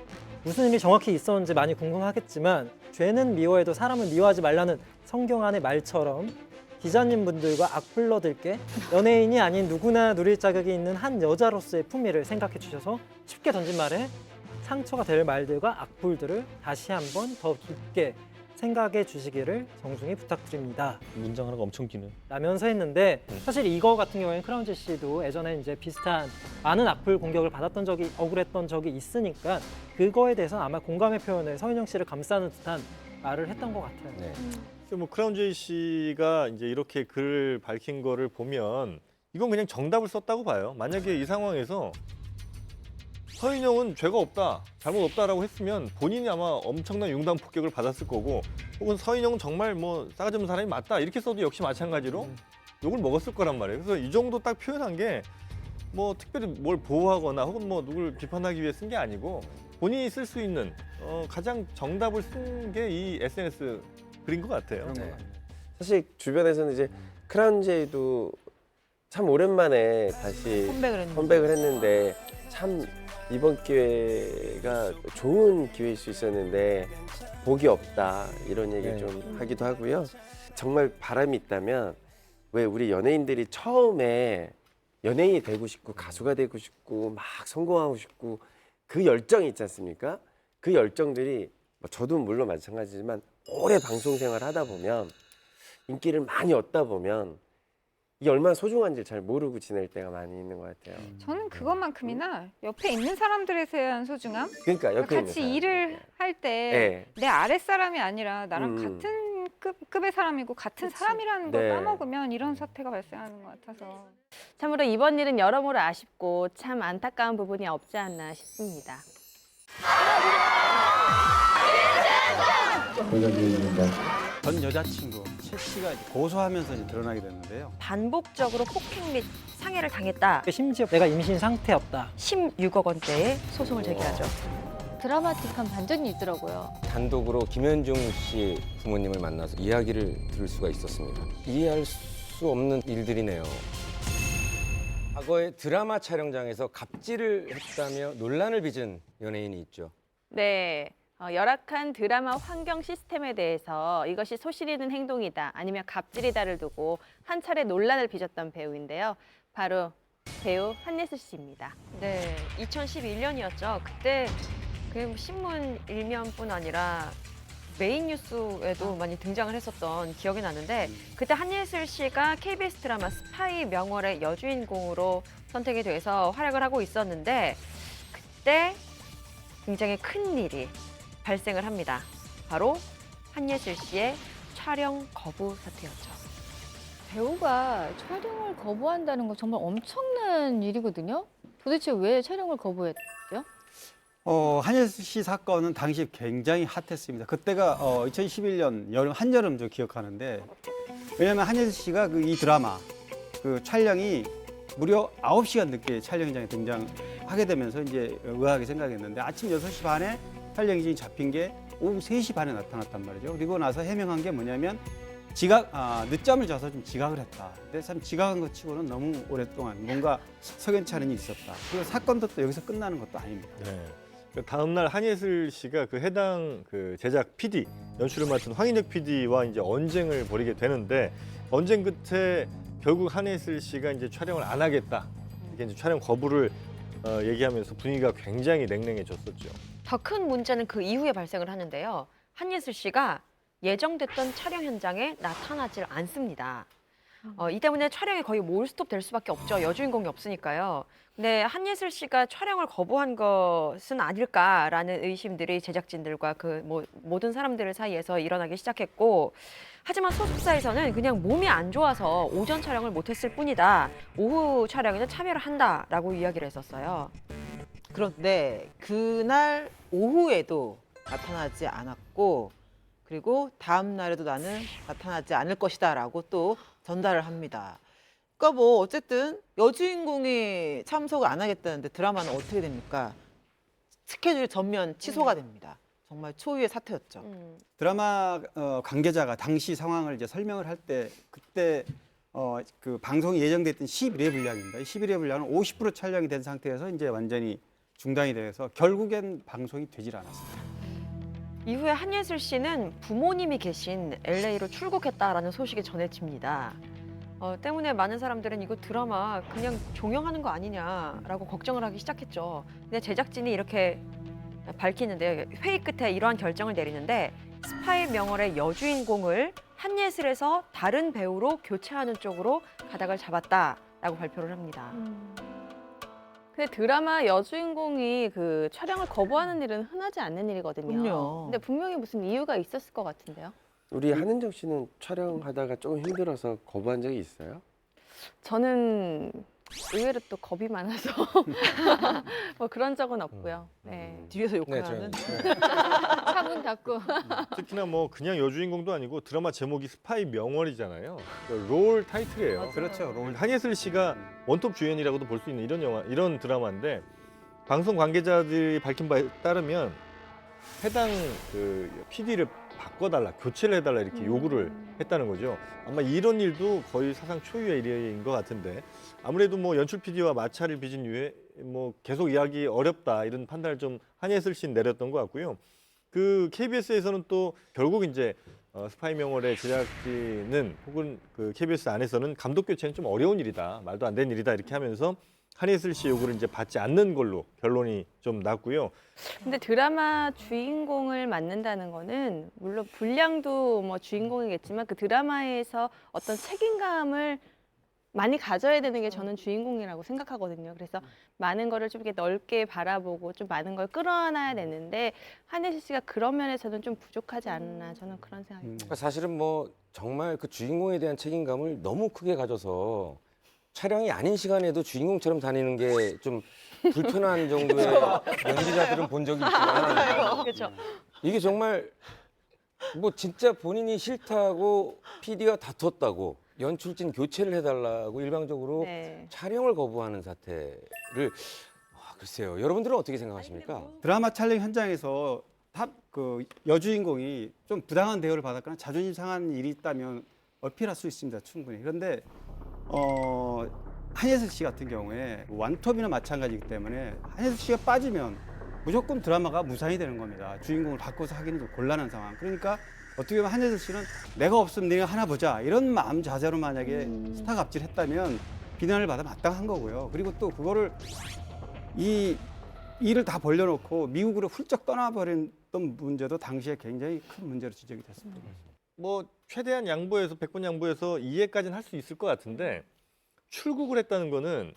Speaker 10: 무슨 일이 정확히 있었는지 많이 궁금하겠지만 죄는 미워해도 사람을 미워하지 말라는 성경 안의 말처럼 기자님분들과 악플러들께 연예인이 아닌 누구나 누릴 자격이 있는 한 여자로서의 품위를 생각해 주셔서 쉽게 던진 말에 상처가 될 말들과 악플들을 다시 한번 더 깊게 생각해 주시기를 정중히 부탁드립니다.
Speaker 7: 문장 하나가 엄청 기네.
Speaker 10: 라면서 했는데 사실 이거 같은 경우에는 크라운제 씨도 예전에 이제 비슷한 많은 악플 공격을 받았던 적이 억울했던 적이 있으니까 그거에 대해서 아마 공감의 표현을 서인영 씨를 감싸는 듯한 말을 했던 것 같아요.
Speaker 1: 네.
Speaker 8: 뭐 크라운 제이 씨가 이제 이렇게 글을 밝힌 거를 보면 이건 그냥 정답을 썼다고 봐요. 만약에 이 상황에서 서인영은 죄가 없다, 잘못 없다라고 했으면 본인이 아마 엄청난 융단 폭격을 받았을 거고 혹은 서인영은 정말 뭐 싸가지 없는 사람이 맞다 이렇게 써도 역시 마찬가지로 욕을 먹었을 거란 말이에요. 그래서 이 정도 딱 표현한 게 뭐 특별히 뭘 보호하거나 혹은 뭐 누굴 비판하기 위해 쓴 게 아니고 본인이 쓸 수 있는 가장 정답을 쓴 게 이 SNS 글인 것 같아요.
Speaker 1: 네.
Speaker 5: 사실 주변에서는 이제 크라운 제이도 참 오랜만에 다시 컴백을 했는데 참 이번 기회가 좋은 기회일 수 있었는데 복이 없다 이런 얘기
Speaker 1: 네.
Speaker 5: 좀 하기도 하고요. 정말 바람이 있다면 왜 우리 연예인들이 처음에 연예인이 되고 싶고 가수가 되고 싶고 막 성공하고 싶고 그 열정이 있지 않습니까? 그 열정들이 뭐 저도 물론 마찬가지지만 오래 방송 생활을 하다 보면 인기를 많이 얻다 보면 이게 얼마나 소중한지 잘 모르고 지낼 때가 많이 있는 것 같아요.
Speaker 12: 저는 그것만큼이나 옆에 있는 사람들에 대한 소중함,
Speaker 5: 그러니까 옆에
Speaker 12: 같이
Speaker 5: 있는
Speaker 12: 일을 할 때 내
Speaker 5: 네.
Speaker 12: 아랫사람이 아니라 나랑
Speaker 5: 음.
Speaker 12: 같은 급의 사람이고 같은 사람이라는 걸
Speaker 5: 네.
Speaker 12: 까먹으면 이런 사태가 발생하는 것 같아서.
Speaker 2: 참으로 이번 일은 여러모로 아쉽고 참 안타까운 부분이 없지 않나 싶습니다.
Speaker 9: 전 여자친구 최 씨가 이제 고소하면서 이제 드러나게 됐는데요.
Speaker 6: 반복적으로 폭행 및 상해를 당했다.
Speaker 10: 심지어 내가 임신 상태였다.
Speaker 6: 16억 원대의 소송을 제기하죠.
Speaker 3: 드라마틱한 반전이 있더라고요.
Speaker 1: 단독으로 김현중 씨 부모님을 만나서 이야기를 들을 수가 있었습니다. 이해할 수 없는 일들이네요. 과거에 드라마 촬영장에서 갑질을 했다며 논란을 빚은 연예인이 있죠.
Speaker 2: 네. 열악한 드라마 환경 시스템에 대해서 이것이 소실 있는 행동이다 아니면 갑질이다를 두고 한 차례 논란을 빚었던 배우인데요. 바로 배우 한예슬 씨입니다.
Speaker 6: 네, 2011년이었죠. 그때 그 신문 일면뿐 아니라 메인 뉴스에도 많이 등장을 했었던 기억이 나는데 그때 한예슬 씨가 KBS 드라마 스파이 명월의 여주인공으로 선택이 돼서 활약을 하고 있었는데 그때 굉장히 큰 일이 발생을 합니다. 바로 한예슬 씨의 촬영 거부 사태였죠.
Speaker 3: 배우가 촬영을 거부한다는 거 정말 엄청난 일이거든요. 도대체 왜 촬영을 거부했죠?
Speaker 9: 한예슬 씨 사건은 당시 굉장히 핫했습니다. 그때가 2011년 여름 한여름 저 기억하는데 왜냐하면 한예슬 씨가 이 드라마 그 촬영이 무려 9시간 늦게 촬영장에 등장하게 되면서 이제 의아하게 생각했는데 아침 6시 반에 촬영이 잡힌 게 오후 3시 반에 나타났단 말이죠. 그리고 나서 해명한 게 뭐냐면 늦잠을 자서 좀 지각을 했다. 근데 참 지각한 것 치고는 너무 오랫동안 뭔가 석연치 않은 일이 있었다. 그리고 사건도 또 여기서 끝나는 것도 아닙니다.
Speaker 8: 네. 다음 날 한예슬 씨가 그 해당 그 제작 PD 연출을 맡은 황인혁 PD와 이제 언쟁을 벌이게 되는데 언쟁 끝에 결국 한예슬 씨가 이제 촬영을 안 하겠다. 이게 이제 촬영 거부를 얘기하면서 분위기가 굉장히 냉랭해졌었죠.
Speaker 6: 더 큰 문제는 그 이후에 발생을 하는데요. 한예슬 씨가 예정됐던 촬영 현장에 나타나질 않습니다. 이 때문에 촬영이 거의 몰스톱 될 수밖에 없죠. 여주인공이 없으니까요. 근데 한예슬 씨가 촬영을 거부한 것은 아닐까라는 의심들이 제작진들과 모든 사람들 사이에서 일어나기 시작했고 하지만 소속사에서는 그냥 몸이 안 좋아서 오전 촬영을 못했을 뿐이다. 오후 촬영에는 참여를 한다라고 이야기를 했었어요.
Speaker 4: 그런데 그날 오후에도 나타나지 않았고 그리고 다음 날에도 나는 나타나지 않을 것이다라고 또 전달을 합니다. 그러니까 뭐 어쨌든 여주인공이 참석을 안 하겠다는데 드라마는 어떻게 됩니까? 스케줄이 전면 취소가 됩니다. 정말 초유의 사태였죠.
Speaker 9: 드라마 관계자가 당시 상황을 이제 설명을 할 때 그때 그 방송이 예정돼 있던 11회 분량입니다. 11회 분량은 50% 촬영이 된 상태에서 이제 완전히 중단이 돼서 결국엔 방송이 되질 않았습니다.
Speaker 6: 이후에 한예슬 씨는 부모님이 계신 LA로 출국했다라는 소식이 전해집니다. 때문에 많은 사람들은 이거 드라마 그냥 종영하는 거 아니냐라고 걱정을 하기 시작했죠. 근데 제작진이 이렇게 밝히는데 회의 끝에 이러한 결정을 내리는데 스파이 명월의 여주인공을 한예슬에서 다른 배우로 교체하는 쪽으로 가닥을 잡았다라고 발표를 합니다.
Speaker 2: 근데 드라마 여주인공이 그 촬영을 거부하는 일은 흔하지 않는 일이거든요.
Speaker 4: 그럼요.
Speaker 2: 근데 분명히 무슨 이유가 있었을 것 같은데요.
Speaker 5: 우리 한은정 씨는 촬영하다가 조금 힘들어서 거부한 적이 있어요?
Speaker 2: 저는 의외로 또 겁이 많아서 뭐 그런 적은 없고요. 네.
Speaker 4: 뒤에서 욕하는.
Speaker 3: 차문 닫고.
Speaker 8: 특히나 뭐 그냥 여주인공도 아니고 드라마 제목이 스파이 명월이잖아요. 롤 타이틀이에요.
Speaker 9: 그렇죠. 롤.
Speaker 8: 한예슬 씨가 원톱 주연이라고도 볼 수 있는 이런 드라마인데 방송 관계자들이 밝힌 바에 따르면 해당 그 PD를 바꿔달라, 교체를 해달라 이렇게 요구를 했다는 거죠. 아마 이런 일도 거의 사상 초유의 일인 것 같은데 아무래도 뭐 연출 PD와 마찰을 빚은 이후에 뭐 계속 이야기 어렵다 이런 판단을 좀 한예슬 씨는 내렸던 것 같고요. 그 KBS에서는 또 결국 이제 스파이 명월의 제작진은 혹은 그 KBS 안에서는 감독 교체는 좀 어려운 일이다, 말도 안 되는 일이다 이렇게 하면서 한예슬 씨 요구를 이제 받지 않는 걸로 결론이 좀 났고요.
Speaker 2: 근데 드라마 주인공을 맡는다는 거는 물론 분량도 뭐 주인공이겠지만 그 드라마에서 어떤 책임감을 많이 가져야 되는 게 저는 주인공이라고 생각하거든요. 그래서 많은 거를 좀 이렇게 넓게 바라보고 좀 많은 걸 끌어안아야 되는데 한예슬 씨가 그런 면에서는 좀 부족하지 않나 저는 그런 생각이
Speaker 1: 그러니까 사실은 뭐 정말 그 주인공에 대한 책임감을 너무 크게 가져서 촬영이 아닌 시간에도 주인공처럼 다니는 게 좀 불편한 정도의 연기자들은 본 적이 있지만
Speaker 2: 그렇죠.
Speaker 1: 이게 정말 뭐 진짜 본인이 싫다고 PD와 다퉜다고 연출진 교체를 해달라고 일방적으로
Speaker 2: 네.
Speaker 1: 촬영을 거부하는 사태를 글쎄요. 여러분들은 어떻게 생각하십니까?
Speaker 9: 드라마 촬영 현장에서 그 여주인공이 좀 부당한 대우를 받았거나 자존심 상한 일이 있다면 어필할 수 있습니다. 충분히. 그런데 한예슬 씨 같은 경우에 완톱이나 마찬가지이기 때문에 한예슬 씨가 빠지면 무조건 드라마가 무산이 되는 겁니다. 주인공을 바꿔서 하기는 좀 곤란한 상황. 그러니까 어떻게 보면 한예슬 씨는 내가 없으면 네가 하나 보자 이런 마음 자세로 만약에 스타 갑질했다면 비난을 받아 마땅한 거고요. 그리고 또 그거를 이 일을 다 벌려놓고 미국으로 훌쩍 떠나버렸던 문제도 당시에 굉장히 큰 문제로 지적이 됐습니다.
Speaker 8: 뭐 최대한 양보해서 100번 양보해서 이해까지는 할 수 있을 것 같은데 출국을 했다는 거는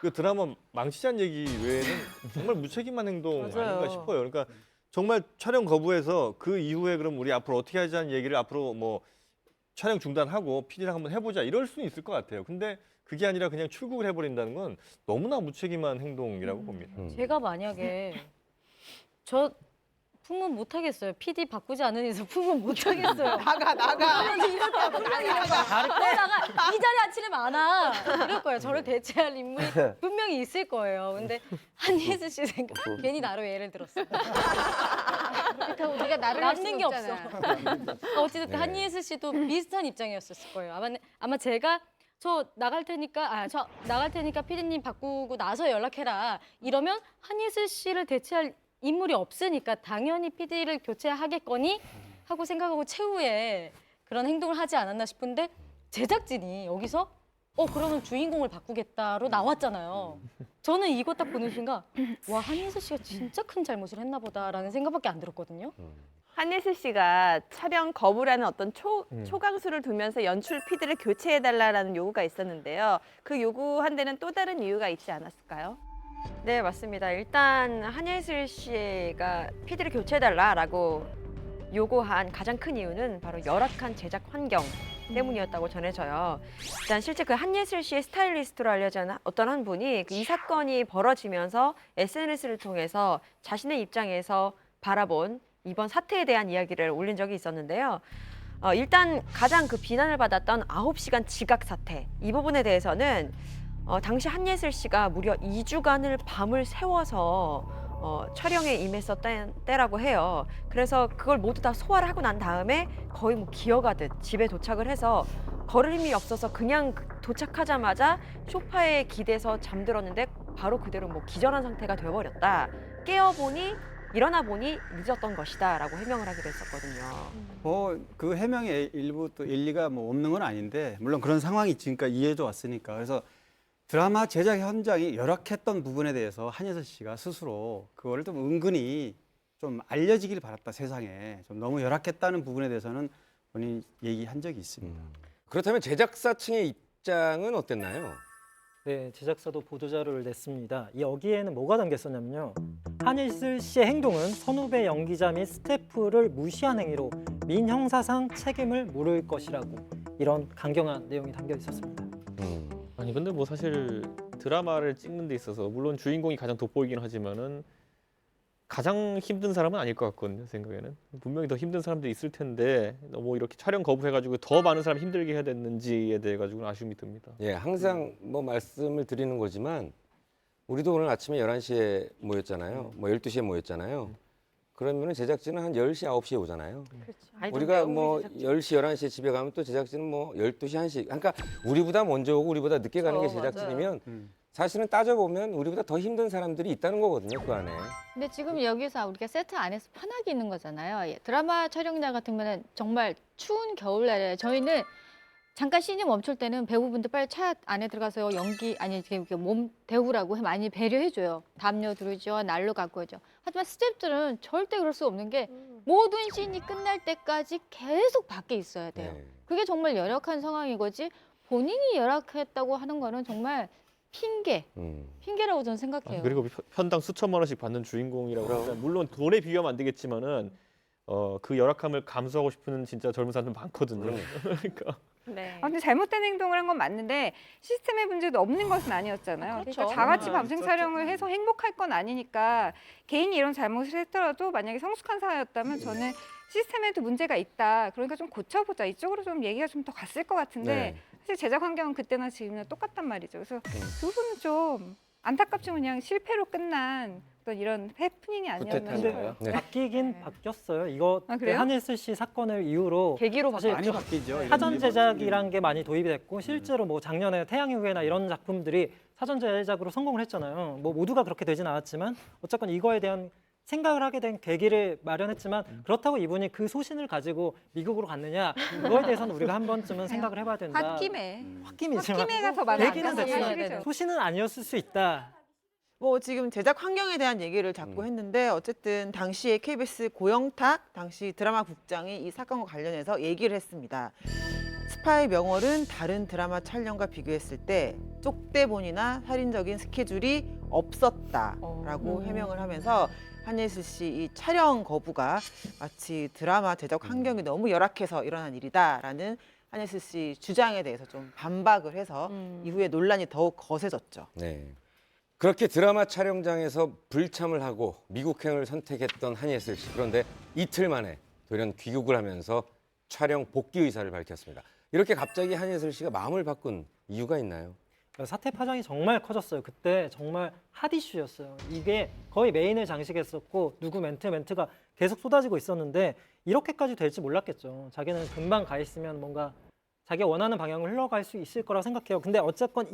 Speaker 8: 그 드라마 망치자는 얘기 외에는 정말 무책임한 행동 아닌가 싶어요. 그러니까 정말 촬영 거부해서 그 이후에 그럼 우리 앞으로 어떻게 하자는 얘기를 앞으로 뭐 촬영 중단하고 PD랑 한번 해보자 이럴 수는 있을 것 같아요. 근데 그게 아니라 그냥 출국을 해버린다는 건 너무나 무책임한 행동이라고 봅니다.
Speaker 11: 제가 만약에 저 풍문 못 하겠어요. PD 바꾸지 않은 이상 풍문 못 하겠어요.
Speaker 4: 나가.
Speaker 11: 이럴 거야. 분명히 이럴 거야. 그러다가 이 자리에 앉히려면 안 와. 이럴 거예요. 저를 대체할 인물이 분명히 있을 거예요. 근데 한예슬 씨 생각 괜히 나로 예를 들었어.
Speaker 3: 그렇다고 네가 나를 할
Speaker 11: 남는
Speaker 3: 수가
Speaker 11: 게
Speaker 3: 없잖아.
Speaker 11: 없어. 어찌됐든 한예슬 씨도 비슷한 입장이었을 거예요. 아마 제가 저 나갈 테니까 피디님 바꾸고 나서 연락해라. 이러면 한예슬 씨를 대체할 인물이 없으니까 당연히 PD를 교체하겠거니 하고 생각하고 최후에 그런 행동을 하지 않았나 싶은데 제작진이 여기서 그러면 주인공을 바꾸겠다로 나왔잖아요. 저는 이거 딱 보는 순간 와 한예슬 씨가 진짜 큰 잘못을 했나 보다라는 생각밖에 안 들었거든요.
Speaker 2: 한예슬 씨가 촬영 거부라는 어떤 초강수를 두면서 연출 PD를 교체해달라는 요구가 있었는데요. 그 요구한 데는 또 다른 이유가 있지 않았을까요?
Speaker 6: 네, 맞습니다. 일단 한예슬 씨가 PD를 교체해달라라고 요구한 가장 큰 이유는 바로 열악한 제작 환경 때문이었다고 전해져요. 일단 실제 그 한예슬 씨의 스타일리스트로 알려진 어떤 한 분이 이 사건이 벌어지면서 SNS를 통해서 자신의 입장에서 바라본 이번 사태에 대한 이야기를 올린 적이 있었는데요. 일단 가장 그 비난을 받았던 9시간 지각 사태 이 부분에 대해서는 당시 한예슬 씨가 무려 2주간을 밤을 새워서 촬영에 임했었던 때라고 해요. 그래서 그걸 모두 다 소화를 하고 난 다음에 거의 뭐 기어가듯 집에 도착을 해서 걸을 힘이 없어서 그냥 도착하자마자 소파에 기대서 잠들었는데 바로 그대로 뭐 기절한 상태가 되어버렸다. 깨어보니 일어나 보니 늦었던 것이다라고 해명을 하기도 했었거든요.
Speaker 9: 그 해명의 일부 또 일리가 뭐 없는 건 아닌데 물론 그런 상황이 지금까 이해도 왔으니까 그래서 드라마 제작 현장이 열악했던 부분에 대해서 한예슬 씨가 스스로 그거를 좀 은근히 좀 알려지길 바랐다 세상에 좀 너무 열악했다는 부분에 대해서는 본인이 얘기한 적이 있습니다.
Speaker 1: 그렇다면 제작사 층의 입장은 어땠나요?
Speaker 10: 네, 제작사도 보도자료를 냈습니다. 여기에는 뭐가 담겼었냐면요. 한예슬 씨의 행동은 선후배 연기자 및 스태프를 무시한 행위로 민형사상 책임을 물을 것이라고 이런 강경한 내용이 담겨 있었습니다.
Speaker 7: 아니 근데 뭐 사실 드라마를 찍는 데 있어서 물론 주인공이 가장 돋보이긴 하지만은 가장 힘든 사람은 아닐 것 같거든요. 생각에는 분명히 더 힘든 사람들이 있을 텐데 너무 이렇게 촬영 거부해가지고 더 많은 사람 힘들게 해야 됐는지에 대해 가지고는 아쉬움이 듭니다.
Speaker 1: 예, 항상 뭐 말씀을 드리는 거지만 우리도 오늘 아침에 11시에 모였잖아요. 뭐 12시에 모였잖아요. 그러면은 제작진은 한 10시, 9시에 오잖아요.
Speaker 2: 그렇죠.
Speaker 1: 우리가 뭐 10시, 11시에 집에 가면 또 제작진은 뭐 12시, 1시. 그러니까 우리보다 먼저 오고 우리보다 늦게 가는 게 제작진이면 사실은 따져보면 우리보다 더 힘든 사람들이 있다는 거거든요, 그 안에.
Speaker 3: 근데 지금 여기서 우리가 세트 안에서 편하게 있는 거잖아요. 드라마 촬영장 같으면 정말 추운 겨울날에 저희는 잠깐 씬이 멈출 때는 배우분들 빨리 차 안에 들어가서 연기 아니 이렇게 몸 데우라고 많이 배려해줘요. 담요 두르죠, 난로 갖고 오죠. 하지만 스태프들은 절대 그럴 수 없는 게 모든 씬이 끝날 때까지 계속 밖에 있어야 돼요.
Speaker 1: 네.
Speaker 3: 그게 정말 열악한 상황인 거지. 본인이 열악했다고 하는 거는 정말 핑계라고 저는 생각해요.
Speaker 7: 그리고 편당 수천만 원씩 받는 주인공이라고 하면 물론 돈에 비교하면 안 되겠지만은 그 열악함을 감수하고 싶은 진짜 젊은 사람들 많거든요. 그러니까
Speaker 2: 네.
Speaker 12: 근데 잘못된 행동을 한 건 맞는데 시스템의 문제도 없는 것은 아니었잖아요.
Speaker 2: 그렇죠.
Speaker 12: 그러니까 다 같이
Speaker 8: 아,
Speaker 12: 밤샘
Speaker 8: 있었죠.
Speaker 12: 촬영을 해서 행복할 건 아니니까 개인이 이런 잘못을 했더라도 만약에 성숙한 사회였다면 저는 시스템에도 문제가 있다. 그러니까 좀 고쳐보자. 이쪽으로 좀 얘기가 좀 더 갔을 것 같은데
Speaker 1: 네.
Speaker 12: 사실 제작 환경은 그때나 지금이나 똑같단 말이죠. 그래서 그 부분은 좀 안타깝지만 그냥 실패로 끝난 어떤 이런 해프닝이 아니었나
Speaker 5: 구태타인가요?
Speaker 12: 싶어요.
Speaker 1: 네.
Speaker 10: 바뀌긴 바뀌었어요. 이거
Speaker 12: 아, 그래요?
Speaker 10: 한예슬 씨 사건을 이후로
Speaker 6: 계기로
Speaker 10: 사실
Speaker 9: 많이 바뀌죠.
Speaker 10: 사전 제작이란 게 많이 도입이 됐고 실제로 뭐 작년에 태양의 후예나 이런 작품들이 사전 제작으로 성공을 했잖아요. 뭐 모두가 그렇게 되진 않았지만 어쨌건 이거에 대한 생각을 하게 된 계기를 마련했지만 그렇다고 이분이 그 소신을 가지고 미국으로 갔느냐 그거에 대해서는 우리가 한 번쯤은 생각을 해봐야 된다. 홧김이지만
Speaker 12: 홧김에가 더 많이
Speaker 10: 계기는
Speaker 12: 안 가서
Speaker 10: 됐지만
Speaker 12: 사실이죠.
Speaker 10: 소신은 아니었을 수 있다.
Speaker 4: 뭐 지금 제작 환경에 대한 얘기를 자꾸 했는데 어쨌든 당시에 KBS 고영탁 당시 드라마 국장이 이 사건과 관련해서 얘기를 했습니다. 스파이 명월은 다른 드라마 촬영과 비교했을 때 쪽대본이나 살인적인 스케줄이 없었다라고 해명을 하면서 한예슬 씨 이 촬영 거부가 마치 드라마 제작 환경이 너무 열악해서 일어난 일이다라는 한예슬 씨 주장에 대해서 좀 반박을 해서 이후에 논란이 더욱 거세졌죠.
Speaker 1: 네. 그렇게 드라마 촬영장에서 불참을 하고 미국행을 선택했던 한예슬 씨. 그런데 이틀 만에 돌연 귀국을 하면서 촬영 복귀 의사를 밝혔습니다. 이렇게 갑자기 한예슬 씨가 마음을 바꾼 이유가 있나요?
Speaker 10: 사태 파장이 정말 커졌어요. 그때 정말 핫 이슈였어요. 이게 거의 메인을 장식했었고 누구 멘트가 계속 쏟아지고 있었는데 이렇게까지 될지 몰랐겠죠. 자기는 금방 가 있으면 뭔가 자기가 원하는 방향으로 흘러갈 수 있을 거라 생각해요. 근데 어쨌건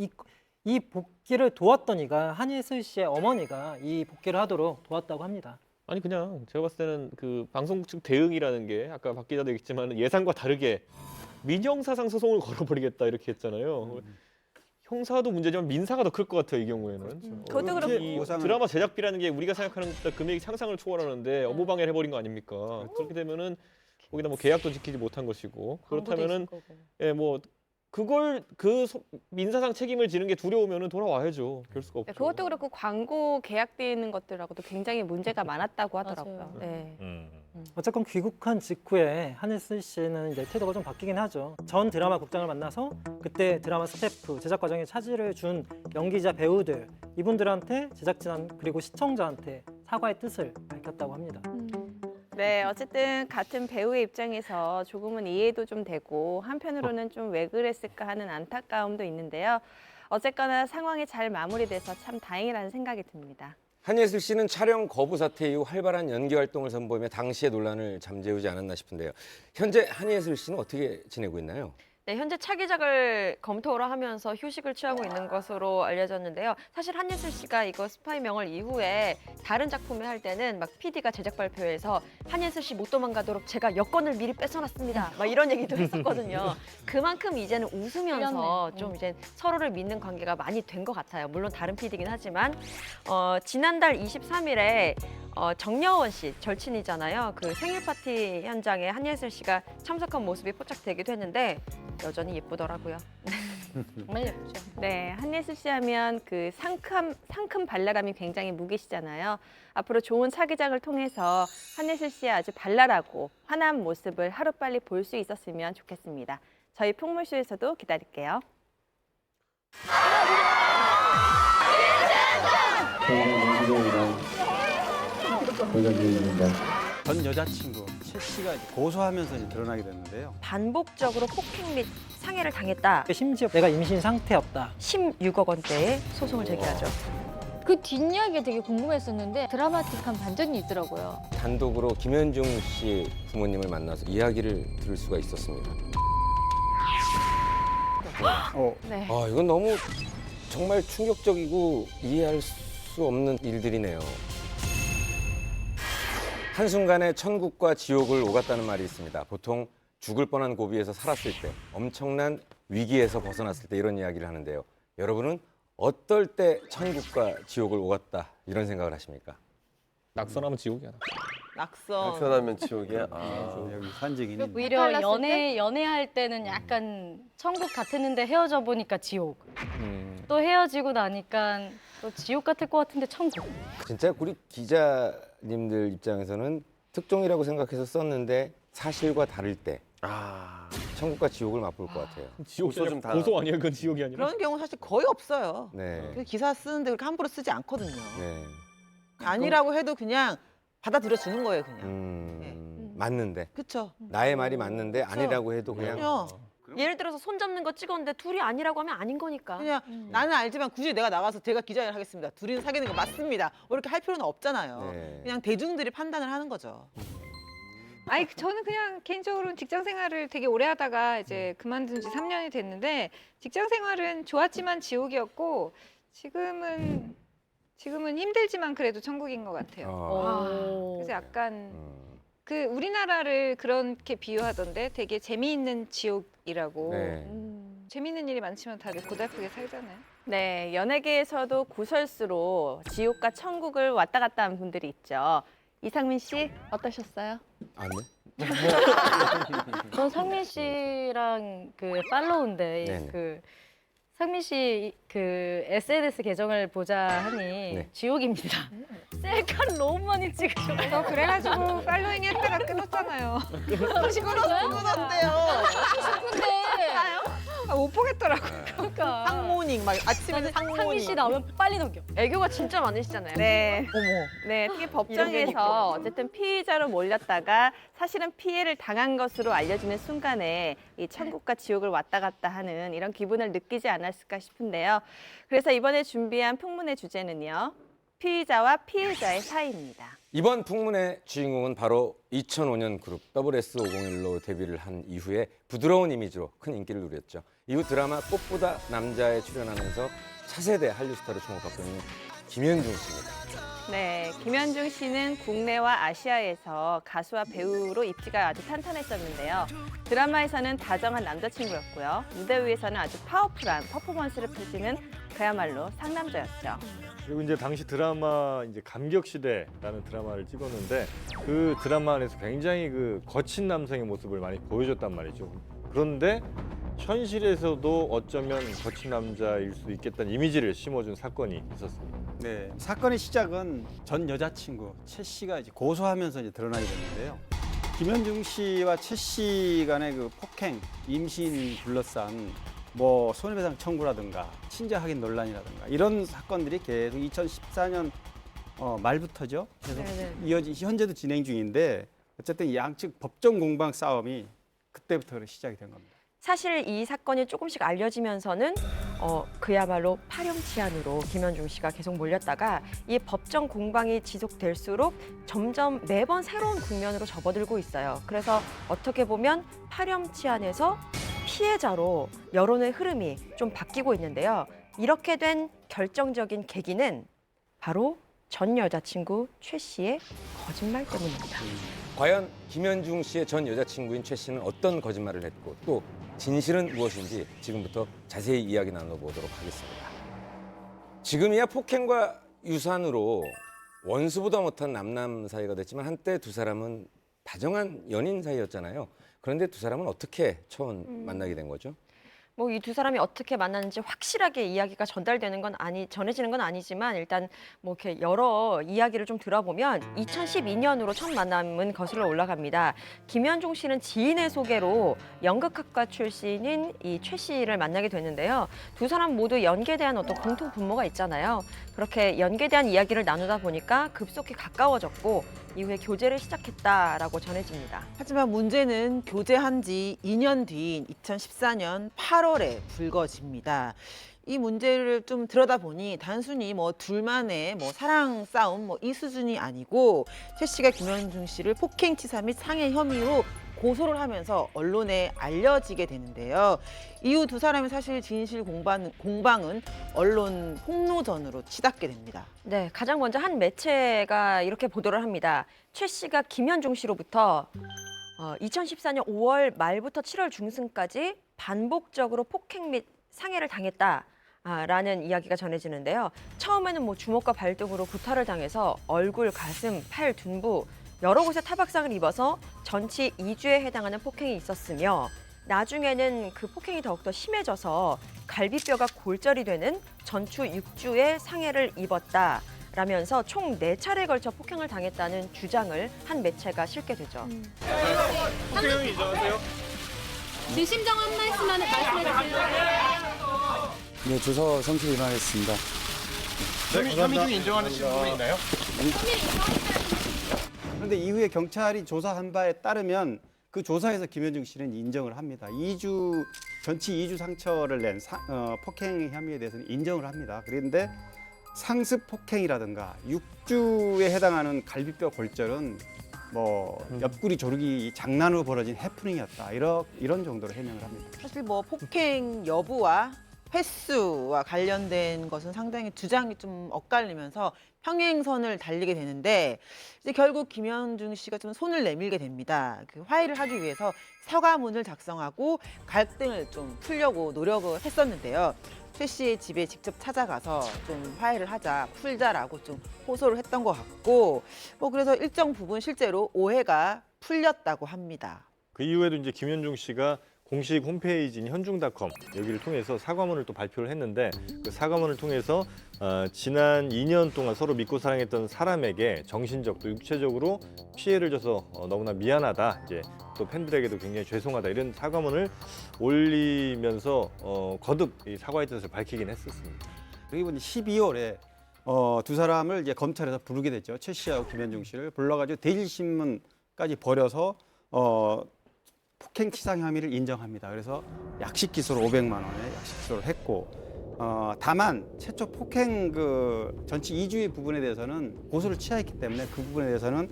Speaker 10: 이 복귀를 도왔던 이가 한예슬 씨의 어머니가 이 복귀를 하도록 도왔다고 합니다.
Speaker 7: 아니 그냥 제가 봤을 때는 그 방송 측 대응이라는 게 아까 박 기자도 얘기했지만 예상과 다르게 민형사상 소송을 걸어버리겠다 이렇게 했잖아요. 형사도 문제지만 민사가 더 클 것 같아요 이 경우에는.
Speaker 2: 그것도 그렇고
Speaker 7: 이 드라마 제작비라는 게 우리가 생각하는 것보다 금액이 상상을 초월하는데 업무 방해를 해버린 거 아닙니까? 그렇게 되면은 거기다 뭐 계약도 지키지 못한 것이고 그렇다면은 예 뭐 그걸 민사상 책임을 지는 게 두려우면은 돌아와야죠. 그럴 수가 없죠.
Speaker 2: 그것도 그렇고 광고 계약되어 있는 것들하고도 굉장히 문제가 많았다고 하더라고요.
Speaker 11: 맞아요.
Speaker 2: 네.
Speaker 10: 어쨌건 귀국한 직후에 한예슬 씨는 이제 태도가 좀 바뀌긴 하죠. 전 드라마 국장을 만나서 그때 드라마 스태프, 제작 과정에 차질을 준 연기자, 배우들 이분들한테 제작진 그리고 시청자한테 사과의 뜻을 밝혔다고 합니다.
Speaker 2: 네, 어쨌든 같은 배우의 입장에서 조금은 이해도 좀 되고 한편으로는 좀 왜 그랬을까 하는 안타까움도 있는데요. 어쨌거나 상황이 잘 마무리돼서 참 다행이라는 생각이 듭니다.
Speaker 1: 한예슬 씨는 촬영 거부 사태 이후 활발한 연기 활동을 선보이며 당시의 논란을 잠재우지 않았나 싶은데요. 현재 한예슬 씨는 어떻게 지내고 있나요?
Speaker 6: 네, 현재 차기작을 검토를 하면서 휴식을 취하고 있는 것으로 알려졌는데요. 사실 한예슬 씨가 이거 스파이 명월 이후에 다른 작품을 할 때는 막 PD가 제작 발표에서 한예슬 씨 못 도망가도록 제가 여권을 미리 뺏어놨습니다. 막 이런 얘기도 했었거든요. 그만큼 이제는 웃으면서 좀 이제 서로를 믿는 관계가 많이 된 것 같아요. 물론 다른 PD긴 하지만 지난달 23일에 정여원 씨 절친이잖아요. 그 생일 파티 현장에 한예슬 씨가 참석한 모습이 포착되기도 했는데 여전히 예쁘더라고요.
Speaker 11: 정말 예쁘죠.
Speaker 2: 네, 한예슬 씨 하면 그 상큼 발랄함이 굉장히 무기시잖아요. 앞으로 좋은 차기작을 통해서 한예슬 씨의 아주 발랄하고 환한 모습을 하루빨리 볼 수 있었으면 좋겠습니다. 저희 풍물쇼에서도 기다릴게요.
Speaker 9: 전 여자친구 최 씨가 이제 고소하면서 이제 드러나게 됐는데요.
Speaker 6: 반복적으로 폭행 및 상해를 당했다.
Speaker 10: 심지어 내가 임신 상태였다.
Speaker 6: 16억 원대의 소송을 제기하죠.
Speaker 3: 그 뒷이야기가 되게 궁금했었는데 드라마틱한 반전이 있더라고요.
Speaker 1: 단독으로 김현중 씨 부모님을 만나서 이야기를 들을 수가 있었습니다.
Speaker 2: 네.
Speaker 1: 아, 이건 너무 정말 충격적이고 이해할 수 없는 일들이네요. 한순간에 천국과 지옥을 오갔다는 말이 있습니다. 보통 죽을 뻔한 고비에서 살았을 때, 엄청난 위기에서 벗어났을 때 이런 이야기를 하는데요. 여러분은 어떨 때 천국과 지옥을 오갔다 이런 생각을 하십니까?
Speaker 7: 낙선하면 지옥이야.
Speaker 4: 낙선.
Speaker 5: 낙선하면 지옥이야. 아.
Speaker 9: 여기 산증인이 있네.
Speaker 11: 오히려
Speaker 3: 달랐을
Speaker 11: 연애할 때는 약간 천국 같았는데 헤어져 보니까 지옥.
Speaker 1: 음.
Speaker 11: 또 헤어지고 나니까 또 지옥 같을 것 같은데 천국.
Speaker 1: 진짜 우리 기자님들 입장에서는 특종이라고 생각해서 썼는데 사실과 다를 때
Speaker 5: 아.
Speaker 1: 천국과 지옥을 맛볼 것 같아요.
Speaker 7: 지옥
Speaker 5: 고소 좀
Speaker 7: 고소 아니에요? 그건 지옥이 아니라.
Speaker 4: 그런 경우 사실 거의 없어요.
Speaker 1: 네.
Speaker 4: 그 기사 쓰는데 그렇게 함부로 쓰지 않거든요.
Speaker 1: 네.
Speaker 4: 아니라고 해도 그냥 받아들여 주는 거예요, 그냥.
Speaker 1: 맞는데
Speaker 4: 그렇죠.
Speaker 1: 나의 말이 맞는데 아니라고 해도 그냥
Speaker 4: 그럼요.
Speaker 6: 예를 들어서 손 잡는 거 찍었는데 둘이 아니라고 하면 아닌 거니까.
Speaker 4: 그냥 나는 알지만 굳이 내가 나가서 제가 기자를 하겠습니다. 둘이는 사귀는 거 맞습니다. 뭐 이렇게 할 필요는 없잖아요.
Speaker 1: 네.
Speaker 4: 그냥 대중들이 판단을 하는 거죠.
Speaker 12: 아니 저는 그냥 개인적으로는 직장 생활을 되게 오래 하다가 이제 그만둔 지 3년이 됐는데 직장 생활은 좋았지만 지옥이었고 지금은 힘들지만 그래도 천국인 것 같아요. 그래서 약간 그 우리나라를 그렇게 비유하던데 되게 재미있는 지옥이라고.
Speaker 1: 네.
Speaker 12: 재미있는 일이 많지만 다들 고달프게 살잖아요.
Speaker 2: 네, 연예계에서도 구설수로 지옥과 천국을 왔다 갔다 한 분들이 있죠. 이상민 씨 어떠셨어요?
Speaker 1: 아니?
Speaker 11: 전 상민 씨랑 그 팔로우인데
Speaker 1: 네네.
Speaker 11: 그 상민 씨 그 SNS 계정을 보자 하니
Speaker 1: 네.
Speaker 11: 지옥입니다. 셀카를 너무 많이 찍으셔.
Speaker 12: 저 그래가지고 팔로잉 했다가 끊었잖아요.
Speaker 4: 그건데요.
Speaker 11: 근데
Speaker 12: 못 보겠더라고.
Speaker 11: 그러니까
Speaker 4: 상모닝 막 아침에는
Speaker 11: 상민
Speaker 4: 상모닝.
Speaker 11: 씨 나오면 빨리 넘겨.
Speaker 6: 애교가 진짜 많으시잖아요.
Speaker 2: 네.
Speaker 4: 어머.
Speaker 2: 네, 특히 법정에서 어쨌든 피의자로 몰렸다가 사실은 피해를 당한 것으로 알려지는 순간에 이 천국과 지옥을 왔다 갔다 하는 이런 기분을 느끼지 않았을까 싶은데요. 그래서 이번에 준비한 풍문의 주제는요. 피의자와 피해자의 사이입니다.
Speaker 1: 이번 풍문의 주인공은 바로 2005년 그룹 WS501로 데뷔를 한 이후에 부드러운 이미지로 큰 인기를 누렸죠. 이후 드라마 꽃보다 남자에 출연하면서 차세대 한류 스타로 주목받고 있는 김현중 씨입니다.
Speaker 2: 네, 김현중 씨는 국내와 아시아에서 가수와 배우로 입지가 아주 탄탄했었는데요. 드라마에서는 다정한 남자친구였고요. 무대 위에서는 아주 파워풀한 퍼포먼스를 펼치는 그야말로 상남자였죠.
Speaker 8: 그리고 이제 당시 드라마 이제 감격시대라는 드라마를 찍었는데 그 드라마 안에서 굉장히 그 거친 남성의 모습을 많이 보여줬단 말이죠. 그런데 현실에서도 어쩌면 거친 남자일 수 있겠다는 이미지를 심어준 사건이 있었습니다.
Speaker 9: 네, 사건의 시작은 전 여자친구 최 씨가 이제 고소하면서 이제 드러나게 됐는데요. 김현중 씨와 최 씨 간의 그 폭행, 임신 둘러싼 뭐 손해배상 청구라든가 친자 확인 논란이라든가 이런 사건들이 계속 2014년 말부터죠. 계속 현재도 진행 중인데 어쨌든 양측 법정 공방 싸움이 그때부터 시작이 된 겁니다.
Speaker 6: 사실 이 사건이 조금씩 알려지면서는 그야말로 파렴치한으로 김현중 씨가 계속 몰렸다가 이 법정 공방이 지속될수록 점점 매번 새로운 국면으로 접어들고 있어요. 그래서 어떻게 보면 파렴치한에서 피해자로 여론의 흐름이 좀 바뀌고 있는데요. 이렇게 된 결정적인 계기는 바로 전 여자친구 최 씨의 거짓말 때문입니다.
Speaker 1: 과연 김현중 씨의 전 여자친구인 최 씨는 어떤 거짓말을 했고 또 진실은 무엇인지 지금부터 자세히 이야기 나눠보도록 하겠습니다. 지금이야 폭행과 유산으로 원수보다 못한 남남 사이가 됐지만 한때 두 사람은 다정한 연인 사이였잖아요. 그런데 두 사람은 어떻게 처음 만나게 된 거죠?
Speaker 6: 뭐 이 두 사람이 어떻게 만났는지 확실하게 이야기가 전해지는 건 아니지만 일단 뭐 이렇게 여러 이야기를 좀 들어보면 2012년으로 첫 만남은 거슬러 올라갑니다. 김현중 씨는 지인의 소개로 연극학과 출신인 이 최 씨를 만나게 됐는데요. 두 사람 모두 연기에 대한 어떤 공통 분모가 있잖아요. 그렇게 연기에 대한 이야기를 나누다 보니까 급속히 가까워졌고 이후에 교제를 시작했다라고 전해집니다.
Speaker 4: 하지만 문제는 교제한 지 2년 뒤인 2014년 8월에 불거집니다. 이 문제를 좀 들여다보니 단순히 뭐 둘만의 뭐 사랑 싸움 뭐 이 수준이 아니고 최 씨가 김현중 씨를 폭행치사 및 상해 혐의로 고소를 하면서 언론에 알려지게 되는데요. 이후 두 사람의 사실 진실 공방은 언론 폭로전으로 치닫게 됩니다.
Speaker 6: 네, 가장 먼저 한 매체가 이렇게 보도를 합니다. 최 씨가 김현중 씨로부터 2014년 5월 말부터 7월 중순까지 반복적으로 폭행 및 상해를 당했다라는 이야기가 전해지는데요. 처음에는 뭐 주먹과 발등으로 구타를 당해서 얼굴, 가슴, 팔, 둔부 여러 곳에 타박상을 입어서 전치 2주에 해당하는 폭행이 있었으며 나중에는 그 폭행이 더욱더 심해져서 갈비뼈가 골절이 되는 전추 6주의 상해를 입었다라면서 총 4차례에 걸쳐 폭행을 당했다는 주장을 한 매체가 실게 되죠.
Speaker 7: 폭행을 인정하세요?
Speaker 11: 네, 심정 한 말씀만 말씀해주세요.
Speaker 9: 네, 조서 성실 임하겠습니다.
Speaker 7: 혐의 중 인정하시는 부분이 있나요?
Speaker 9: 그런데 이후에 경찰이 조사한 바에 따르면 그 조사에서 김현중 씨는 인정을 합니다. 전치 2주 상처를 낸 폭행 혐의에 대해서는 인정을 합니다. 그런데 상습 폭행이라든가 6주에 해당하는 갈비뼈 골절은 뭐 옆구리 조르기 장난으로 벌어진 해프닝이었다. 이런 정도로 해명을 합니다.
Speaker 4: 사실 뭐 폭행 여부와 횟수와 관련된 것은 상당히 주장이 좀 엇갈리면서 평행선을 달리게 되는데 이제 결국 김현중 씨가 좀 손을 내밀게 됩니다. 그 화해를 하기 위해서 사과문을 작성하고 갈등을 좀 풀려고 노력을 했었는데요. 최 씨의 집에 직접 찾아가서 좀 화해를 하자, 풀자라고 좀 호소를 했던 것 같고 뭐 그래서 일정 부분 실제로 오해가 풀렸다고 합니다.
Speaker 8: 그 이후에도 이제 김현중 씨가 공식 홈페이지인 현중닷컴 여기를 통해서 사과문을 또 발표를 했는데 그 사과문을 통해서 지난 2년 동안 서로 믿고 사랑했던 사람에게 정신적 또 육체적으로 피해를 줘서 너무나 미안하다. 이제 또 팬들에게도 굉장히 죄송하다 이런 사과문을 올리면서 거듭 이 사과의 뜻을 밝히긴 했었습니다.
Speaker 9: 그리고 12월에 두 사람을 이제 검찰에서 부르게 됐죠. 최 씨하고 김현중 씨를 불러가지고 대질신문까지 벌여서 폭행치상 혐의를 인정합니다. 그래서 약식 기소로 500만 원에 약식 기소를 했고 다만 최초 폭행 전치 2주의 부분에 대해서는 고소를 취하했기 때문에 그 부분에 대해서는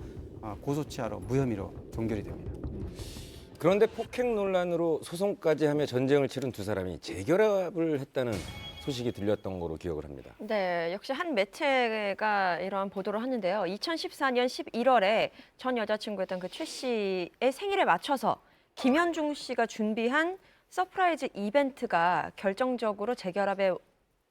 Speaker 9: 고소 취하로 무혐의로 종결이 됩니다.
Speaker 1: 그런데 폭행 논란으로 소송까지 하며 전쟁을 치른 두 사람이 재결합을 했다는 소식이 들렸던 거로 기억을 합니다.
Speaker 6: 네, 역시 한 매체가 이러한 보도를 하는데요. 2014년 11월에 전 여자친구였던 그 최 씨의 생일에 맞춰서 김현중 씨가 준비한 서프라이즈 이벤트가 결정적으로 재결합의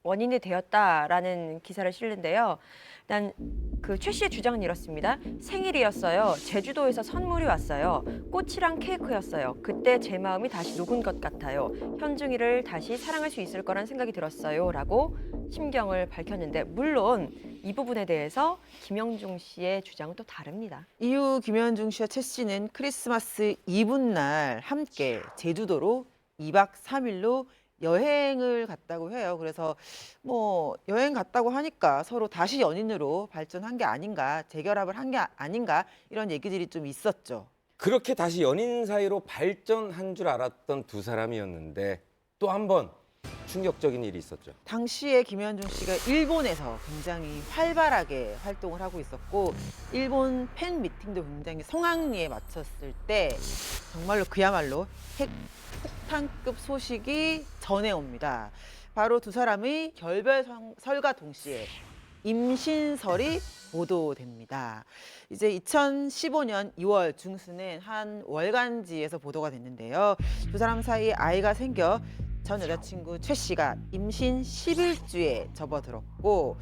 Speaker 6: 원인이 되었다라는 기사를 실는데요. 일단 그 최 씨의 주장은 이렇습니다. 생일이었어요. 제주도에서 선물이 왔어요. 꽃이랑 케이크였어요. 그때 제 마음이 다시 녹은 것 같아요. 현중이를 다시 사랑할 수 있을 거란 생각이 들었어요. 라고 심경을 밝혔는데 물론 이 부분에 대해서 김현중 씨의 주장은 또 다릅니다.
Speaker 4: 이후 김현중 씨와 최 씨는 크리스마스 이브날 함께 제주도로 2박 3일로 여행을 갔다고 해요. 그래서 뭐 여행 갔다고 하니까 서로 다시 연인으로 발전한 게 아닌가, 재결합을 한 게 아닌가 이런 얘기들이 좀 있었죠.
Speaker 1: 그렇게 다시 연인 사이로 발전한 줄 알았던 두 사람이었는데 또 한 번 충격적인 일이 있었죠.
Speaker 4: 당시에 김현중 씨가 일본에서 굉장히 활발하게 활동을 하고 있었고 일본 팬 미팅도 굉장히 성황리에 마쳤을 때 정말로 그야말로 핵폭탄급 소식이 전해옵니다. 바로 두 사람의 결별설과 동시에 임신설이 보도됩니다. 이제 2015년 2월 중순에 한 월간지에서 보도가 됐는데요. 두 사람 사이에 아이가 생겨 전 여자친구 최 씨가 임신 10일주에 접어들었고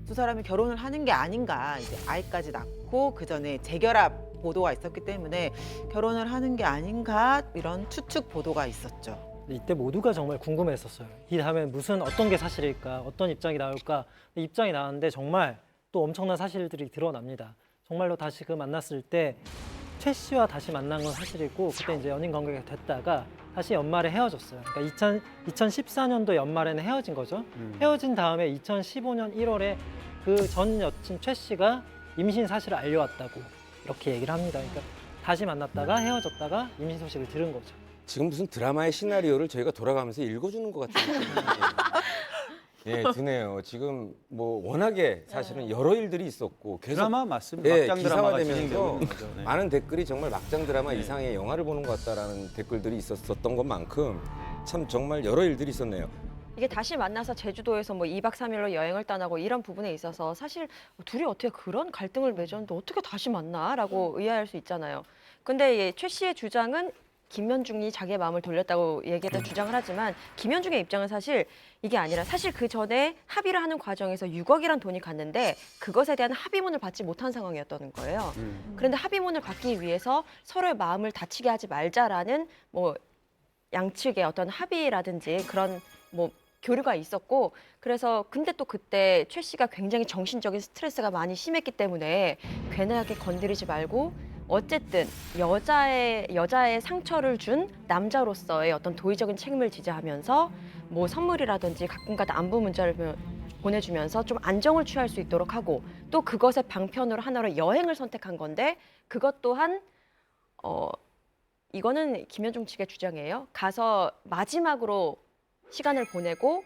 Speaker 4: 두 사람이 결혼을 하는 게 아닌가, 이제 아이까지 낳고 그 전에 재결합 보도가 있었기 때문에 결혼을 하는 게 아닌가 이런 추측 보도가 있었죠.
Speaker 10: 이때 모두가 정말 궁금했었어요. 이 다음에 어떤 게 사실일까, 어떤 입장이 나올까. 입장이 나왔는데 정말 또 엄청난 사실들이 드러납니다. 정말로 다시 만났을 때 최 씨와 다시 만난 건 사실이고 그때 이제 연인 관계가 됐다가 다시 연말에 헤어졌어요. 그러니까 2014년도 연말에는 헤어진 거죠. 헤어진 다음에 2015년 1월에 그 전 여친 최 씨가 임신 사실을 알려왔다고 이렇게 얘기를 합니다. 그러니까 다시 만났다가 헤어졌다가 임신 소식을 들은 거죠.
Speaker 1: 지금 무슨 드라마의 시나리오를 저희가 돌아가면서 읽어주는 것 같은 느낌이 드네요. 지금 뭐 워낙에 사실은 여러 일들이 있었고 계속
Speaker 9: 드라마 맞습니다. 막장 드라마가
Speaker 1: 기사화되면서
Speaker 9: 진행되고 있는 거죠. 네.
Speaker 1: 많은 댓글이 정말 막장 드라마 이상의 영화를 보는 것 같다라는 댓글들이 있었던 것만큼 참 정말 여러 일들이 있었네요.
Speaker 6: 이게 다시 만나서 제주도에서 뭐 2박 3일로 여행을 떠나고 이런 부분에 있어서 사실 둘이 어떻게 그런 갈등을 맺었는데 어떻게 다시 만나라고 의아할 수 있잖아요. 근데 최 씨의 주장은 김현중이 자기의 마음을 돌렸다고 얘기했다 주장을 하지만 김현중의 입장은 사실 이게 아니라 사실 그 전에 합의를 하는 과정에서 6억이란 돈이 갔는데 그것에 대한 합의문을 받지 못한 상황이었다는 거예요. 그런데 합의문을 받기 위해서 서로의 마음을 다치게 하지 말자라는 뭐 양측의 어떤 합의라든지 그런 뭐 교류가 있었고 그래서 근데 또 그때 최 씨가 굉장히 정신적인 스트레스가 많이 심했기 때문에 괜하게 건드리지 말고 어쨌든 여자의 상처를 준 남자로서의 어떤 도의적인 책임을 지자하면서 뭐 선물이라든지 가끔가다 안부 문자를 보내주면서 좀 안정을 취할 수 있도록 하고 또 그것의 방편으로 하나로 여행을 선택한 건데 그것 또한 이거는 김현중 측의 주장이에요. 가서 마지막으로 시간을 보내고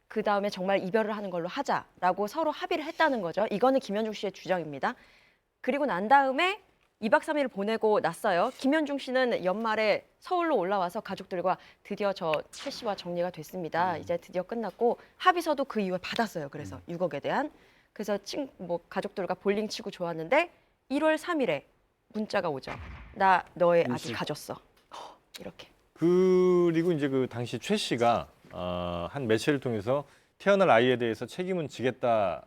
Speaker 6: 그 다음에 정말 이별을 하는 걸로 하자라고 서로 합의를 했다는 거죠. 이거는 김현중 씨의 주장입니다. 그리고 난 다음에 2박 3일을 보내고 났어요. 김현중 씨는 연말에 서울로 올라와서 가족들과 드디어 저 최 씨와 정리가 됐습니다. 이제 드디어 끝났고 합의서도 그 이후에 받았어요. 그래서 6억에 대한. 그래서 뭐 가족들과 볼링 치고 좋았는데 1월 3일에 문자가 오죠. 나 너의 아기 가졌어. 이렇게.
Speaker 8: 그리고 이제 그 당시 최 씨가 한 매체를 통해서 태어날 아이에 대해서 책임은 지겠다.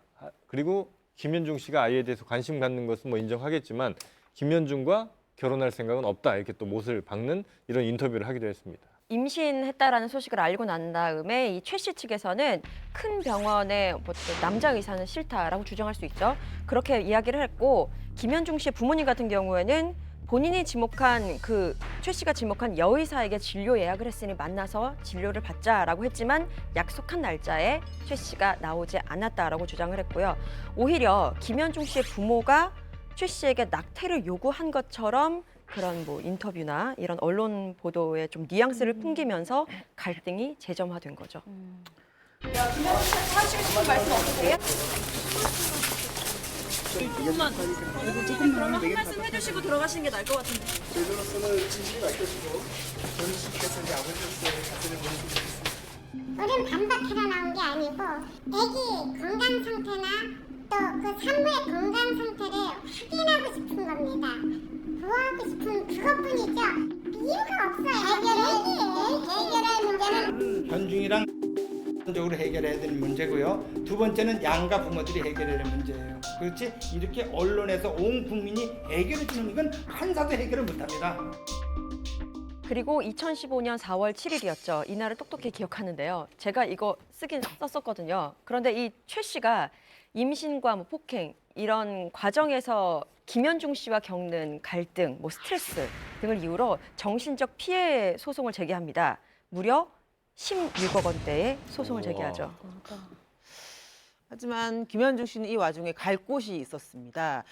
Speaker 8: 그리고 김현중 씨가 아이에 대해서 관심 갖는 것은 뭐 인정하겠지만 김현중과 결혼할 생각은 없다. 이렇게 또 못을 박는 이런 인터뷰를 하기도 했습니다.
Speaker 6: 임신했다라는 소식을 알고 난 다음에 이 최 씨 측에서는 큰 병원에 뭐 남자 의사는 싫다라고 주장할 수 있죠. 그렇게 이야기를 했고 김현중 씨의 부모님 같은 경우에는 본인이 지목한 그 최 씨가 지목한 여의사에게 진료 예약을 했으니 만나서 진료를 받자라고 했지만 약속한 날짜에 최 씨가 나오지 않았다라고 주장을 했고요. 오히려 김현중 씨의 부모가 최 씨에게 낙태를 요구한 것처럼 그런 뭐 인터뷰나 이런 언론 보도에 좀 뉘앙스를 풍기면서 갈등이 재점화된 거죠. 김현중 씨 하시고 싶은 말씀 없으세요? 그러면 한 말씀 해주시고 들어가시는 게 나을 것 같은데.
Speaker 13: 저로서는 진실이 밝혀지고 전수께서 이제 아버지로서의 가슴을 보여주고
Speaker 14: 우린 반박해서 나온 게 아니고 아기 건강 상태나 또 그 산부의 건강 상태를 확인하고 싶은 겁니다. 구하고 싶은 그것뿐이죠. 이유가 없어요. 해결할 문제는
Speaker 13: 현중이랑 적으로 해결해야 될 문제고요. 두 번째는 양가 부모들이 해결해야 될 문제예요. 그렇지 이렇게 언론에서 온 국민이 해결해 주는 건 한사도 해결을 못합니다.
Speaker 6: 그리고 2015년 4월 7일이었죠. 이날을 똑똑히 기억하는데요. 제가 이거 쓰긴 썼었거든요. 그런데 이 최 씨가 임신과 뭐 폭행 이런 과정에서 김현중 씨와 겪는 갈등, 뭐 스트레스 등을 이유로 정신적 피해 소송을 제기합니다. 무려 16억 원대의 소송을 제기하죠.
Speaker 4: 하지만 김현중 씨는 이 와중에 갈 곳이 있었습니다.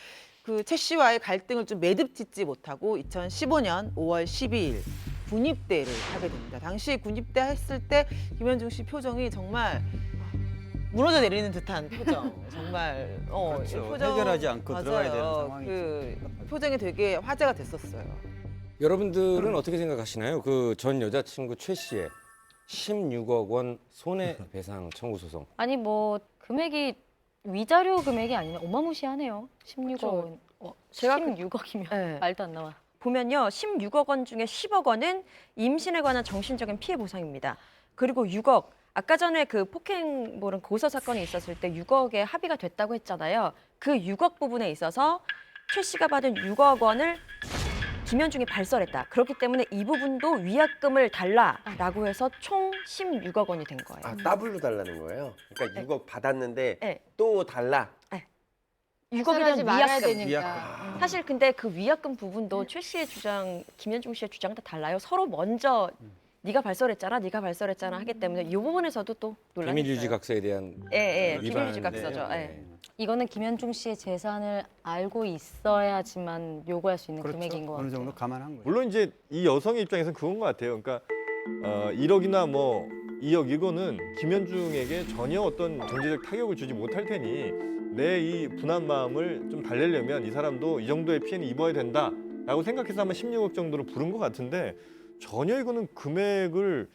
Speaker 4: 그 최 씨와의 갈등을 좀 매듭짓지 못하고 2015년 5월 12일 군입대를 하게 됩니다. 당시 군입대 했을 때 김현중 씨 표정이 정말 무너져 내리는 듯한 표정. 정말
Speaker 9: 그렇죠.
Speaker 4: 이 표정,
Speaker 9: 해결하지 않고
Speaker 4: 맞아요.
Speaker 9: 들어가야 되는 상황이죠.
Speaker 4: 그 표정이 되게 화제가 됐었어요.
Speaker 1: 여러분들은 어떻게 생각하시나요? 그 전 여자친구 최 씨의 16억 원 손해배상 청구 소송.
Speaker 11: 아니 뭐 금액이 위자료 금액이 아니네. 어마무시하네요. 16억 원.
Speaker 6: 제가
Speaker 11: 16억이면
Speaker 6: 네.
Speaker 11: 말도 안 나와.
Speaker 6: 보면요. 16억 원 중에 10억 원은 임신에 관한 정신적인 피해 보상입니다. 그리고 6억, 아까 전에 그 폭행물은 고소 사건이 있었을 때 6억에 합의가 됐다고 했잖아요. 그 6억 부분에 있어서 최 씨가 받은 6억 원을 김현중이 발설했다. 그렇기 때문에 이 부분도 위약금을 달라라고 해서 총 16억 원이 된 거예요.
Speaker 5: 아, 더블로 달라는 거예요? 그러니까 6억 받았는데
Speaker 6: 네.
Speaker 5: 또 달라?
Speaker 6: 6억에
Speaker 3: 하지
Speaker 6: 대한
Speaker 3: 말아야
Speaker 6: 위약금.
Speaker 3: 되니까.
Speaker 6: 사실 근데 그 위약금 부분도 최 씨의 주장, 김현중 씨의 주장은 다 달라요. 서로 먼저 네가 발설했잖아, 네가 발설했잖아 하기 때문에 이 부분에서도 또 논란이
Speaker 1: 비밀 유지
Speaker 6: 있어요.
Speaker 1: 각서에 대한
Speaker 6: 예,
Speaker 1: 위반.
Speaker 6: 비밀 유지 각서죠. 예.
Speaker 11: 이거는 김현중 씨의 재산을 알고 있어야지만 요구할 수 있는 금액인 것
Speaker 9: 어느
Speaker 11: 같아요.
Speaker 9: 정도 감안한 거예요.
Speaker 8: 물론 이제 이 여성의 입장에서는 그건 것 같아요. 그러니까 1억이나 뭐 2억 이거는 김현중에게 전혀 어떤 경제적 타격을 주지 못할 테니 내 이 분한 마음을 좀 달래려면 이 사람도 이 정도의 피해는 입어야 된다라고 생각해서 아마 16억 정도로 부른 것 같은데 전혀 이거는 금액을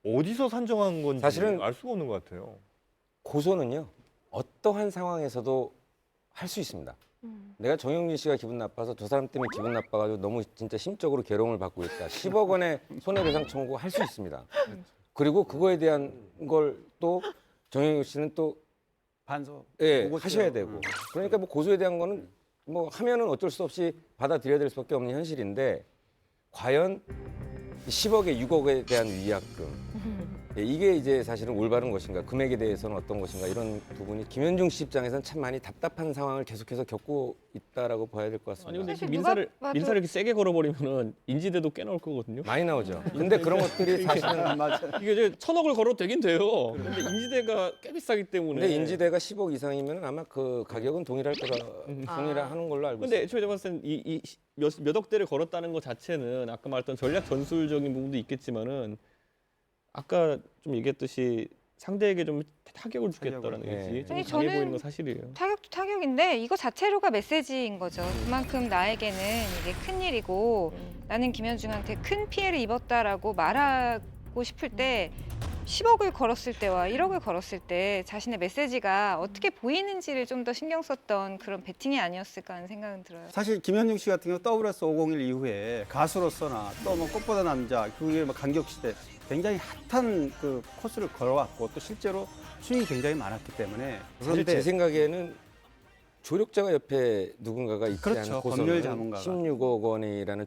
Speaker 8: 어디서 산정한 건지
Speaker 1: 사실은
Speaker 8: 알 수가 없는 것 같아요.
Speaker 1: 고소는요. 어떠한 상황에서도 할 수 있습니다. 내가 정영진 씨가 기분 나빠서 저 사람 때문에 기분 나빠가지고 너무 진짜 심적으로 괴로움을 받고 있다. 10억 원의 손해배상 청구할 수 있습니다. 그리고 그거에 대한 걸 또 정영진 씨는 또
Speaker 9: 반소
Speaker 1: 하셔야 되고. 그러니까 뭐 고소에 대한 거는 뭐 하면은 어쩔 수 없이 받아들여야 될 수밖에 없는 현실인데 과연 10억에 6억에 대한 위약금 이게 이제 사실은 올바른 것인가, 금액에 대해서는 어떤 것인가, 이런 부분이 김현중 씨 입장에서는 참 많이 답답한 상황을 계속해서 겪고 있다라고 봐야 될 것 같습니다.
Speaker 7: 아니 근데
Speaker 12: 사실
Speaker 7: 지금
Speaker 12: 누가
Speaker 7: 민사를
Speaker 12: 봐도-
Speaker 7: 민사를 이렇게 세게 걸어버리면은 인지대도 꽤 나올 거거든요.
Speaker 1: 많이 나오죠. 근데 그런 것들이 사실은
Speaker 7: 이게 이제 1,000억을 걸어도 되긴 돼요. 근데 인지대가 꽤 비싸기 때문에.
Speaker 1: 근데 인지대가 10억 이상이면 아마 그 가격은 동일할 거다, 동일하는 걸로 알고
Speaker 7: 근데
Speaker 1: 있어요.
Speaker 7: 애초에 제가 봤을 땐 몇 억대를 걸었다는 것 자체는 아까 말했던 전략 전술적인 부분도 있겠지만은 아까 좀 얘기했듯이 상대에게 좀 타격을 주겠다라는
Speaker 1: 네.
Speaker 7: 것이 좀
Speaker 12: 아니,
Speaker 7: 강해
Speaker 12: 저는
Speaker 7: 보이는 건 사실이에요.
Speaker 12: 타격도 타격인데 이거 자체로가 메시지인 거죠. 그만큼 나에게는 이게 큰 일이고 나는 김현중한테 큰 피해를 입었다라고 말하고 싶을 때 10억을 걸었을 때와 1억을 걸었을 때 자신의 메시지가 어떻게 보이는지를 좀 더 신경 썼던 그런 배팅이 아니었을까 하는 생각은 들어요.
Speaker 9: 사실 김현중 씨 같은 경우 WS 501 이후에 가수로서나 또 뭐 꽃보다 남자 그게 뭐 간격시대 굉장히 핫한 그 코스를 걸어왔고 또 실제로 수익이 굉장히 많았기 때문에
Speaker 1: 사실 제 생각에는 조력자가 옆에 누군가가 있지
Speaker 9: 그렇죠.
Speaker 1: 않고서는
Speaker 9: 법률 자문가가.
Speaker 1: 16억 원이라는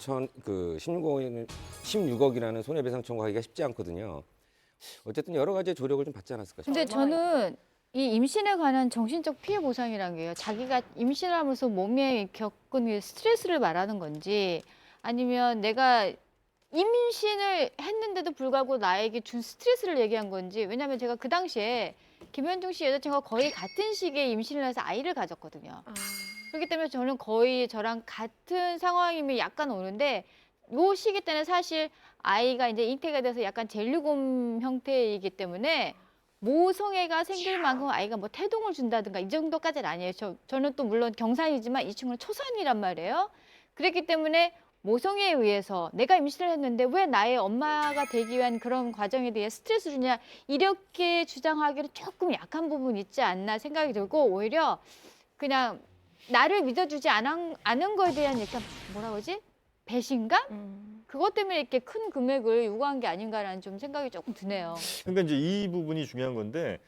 Speaker 1: 16억이라는 손해배상 청구하기가 쉽지 않거든요. 어쨌든 여러 가지의 조력을 좀 받지 않았을까 싶어요.
Speaker 3: 근데 저는 이 임신에 관한 정신적 피해 보상이라는 게요. 자기가 임신을 하면서 몸에 겪은 그 스트레스를 말하는 건지 아니면 내가 임신을 했는데도 불구하고 나에게 준 스트레스를 얘기한 건지. 왜냐하면 제가 그 당시에 김현중 씨 여자친구가 거의 같은 시기에 임신을 해서 아이를 가졌거든요. 그렇기 때문에 저는 거의 저랑 같은 상황이면 약간 오는데 요 시기 때는 사실 아이가 이제 잉태가 돼서 약간 젤리곰 형태이기 때문에 모성애가 생길 만큼 아이가 뭐 태동을 준다든가 이 정도까지는 아니에요. 저는 또 물론 경산이지만 이 친구는 초산이란 말이에요. 그랬기 때문에 모성애에 의해서 내가 임신을 했는데 왜 나의 엄마가 되기 위한 그런 과정에 대해 스트레스 주냐 이렇게 주장하기는 조금 약한 부분이 있지 않나 생각이 들고 오히려 그냥 나를 믿어주지 않은 거에 대한 약간 뭐라 그러지? 배신감? 그것 때문에 이렇게 큰 금액을 요구한 게 아닌가라는 좀 생각이 조금 드네요.
Speaker 8: 그러니까 이제 이 부분이 중요한 건데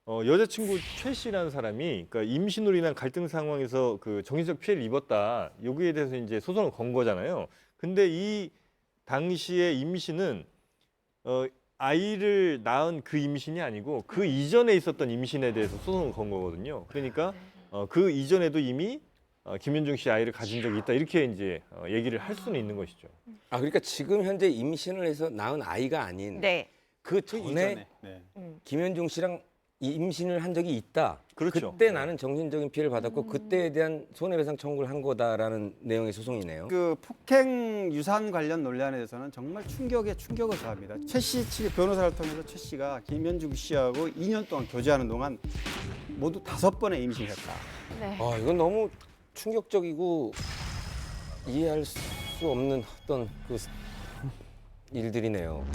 Speaker 8: 여자친구 최 씨라는 사람이 그러니까 임신으로 인한 갈등 상황에서 그 정신적 피해를 입었다. 여기에 대해서 이제 소송을 건 거잖아요. 근데 이 당시에 임신은 아이를 낳은 그 임신이 아니고 그 이전에 있었던 임신에 대해서 소송을 건 거거든요. 그러니까 그 이전에도 이미 김현중 씨 아이를 가진 적이 있다. 이렇게 이제 얘기를 할 수는 있는 것이죠.
Speaker 1: 아 그러니까 지금 현재 임신을 해서 낳은 아이가 아닌
Speaker 6: 네.
Speaker 1: 그 전에
Speaker 9: 네.
Speaker 1: 김현중 씨랑 임신을 한 적이 있다.
Speaker 8: 그렇죠.
Speaker 1: 그때 나는 정신적인 피해를 받았고 그때에 대한 손해배상 청구를 한 거다라는 내용의 소송이네요.
Speaker 9: 그 폭행 유산 관련 논란에 대해서는 정말 충격에 충격을 더합니다. 최 씨 측의 변호사를 통해서 최 씨가 김현중 씨하고 2년 동안 교제하는 동안 모두 5번의 임신을 했다.
Speaker 3: 네.
Speaker 1: 아 이건 너무 충격적이고 이해할 수 없는 어떤 그 일들이네요.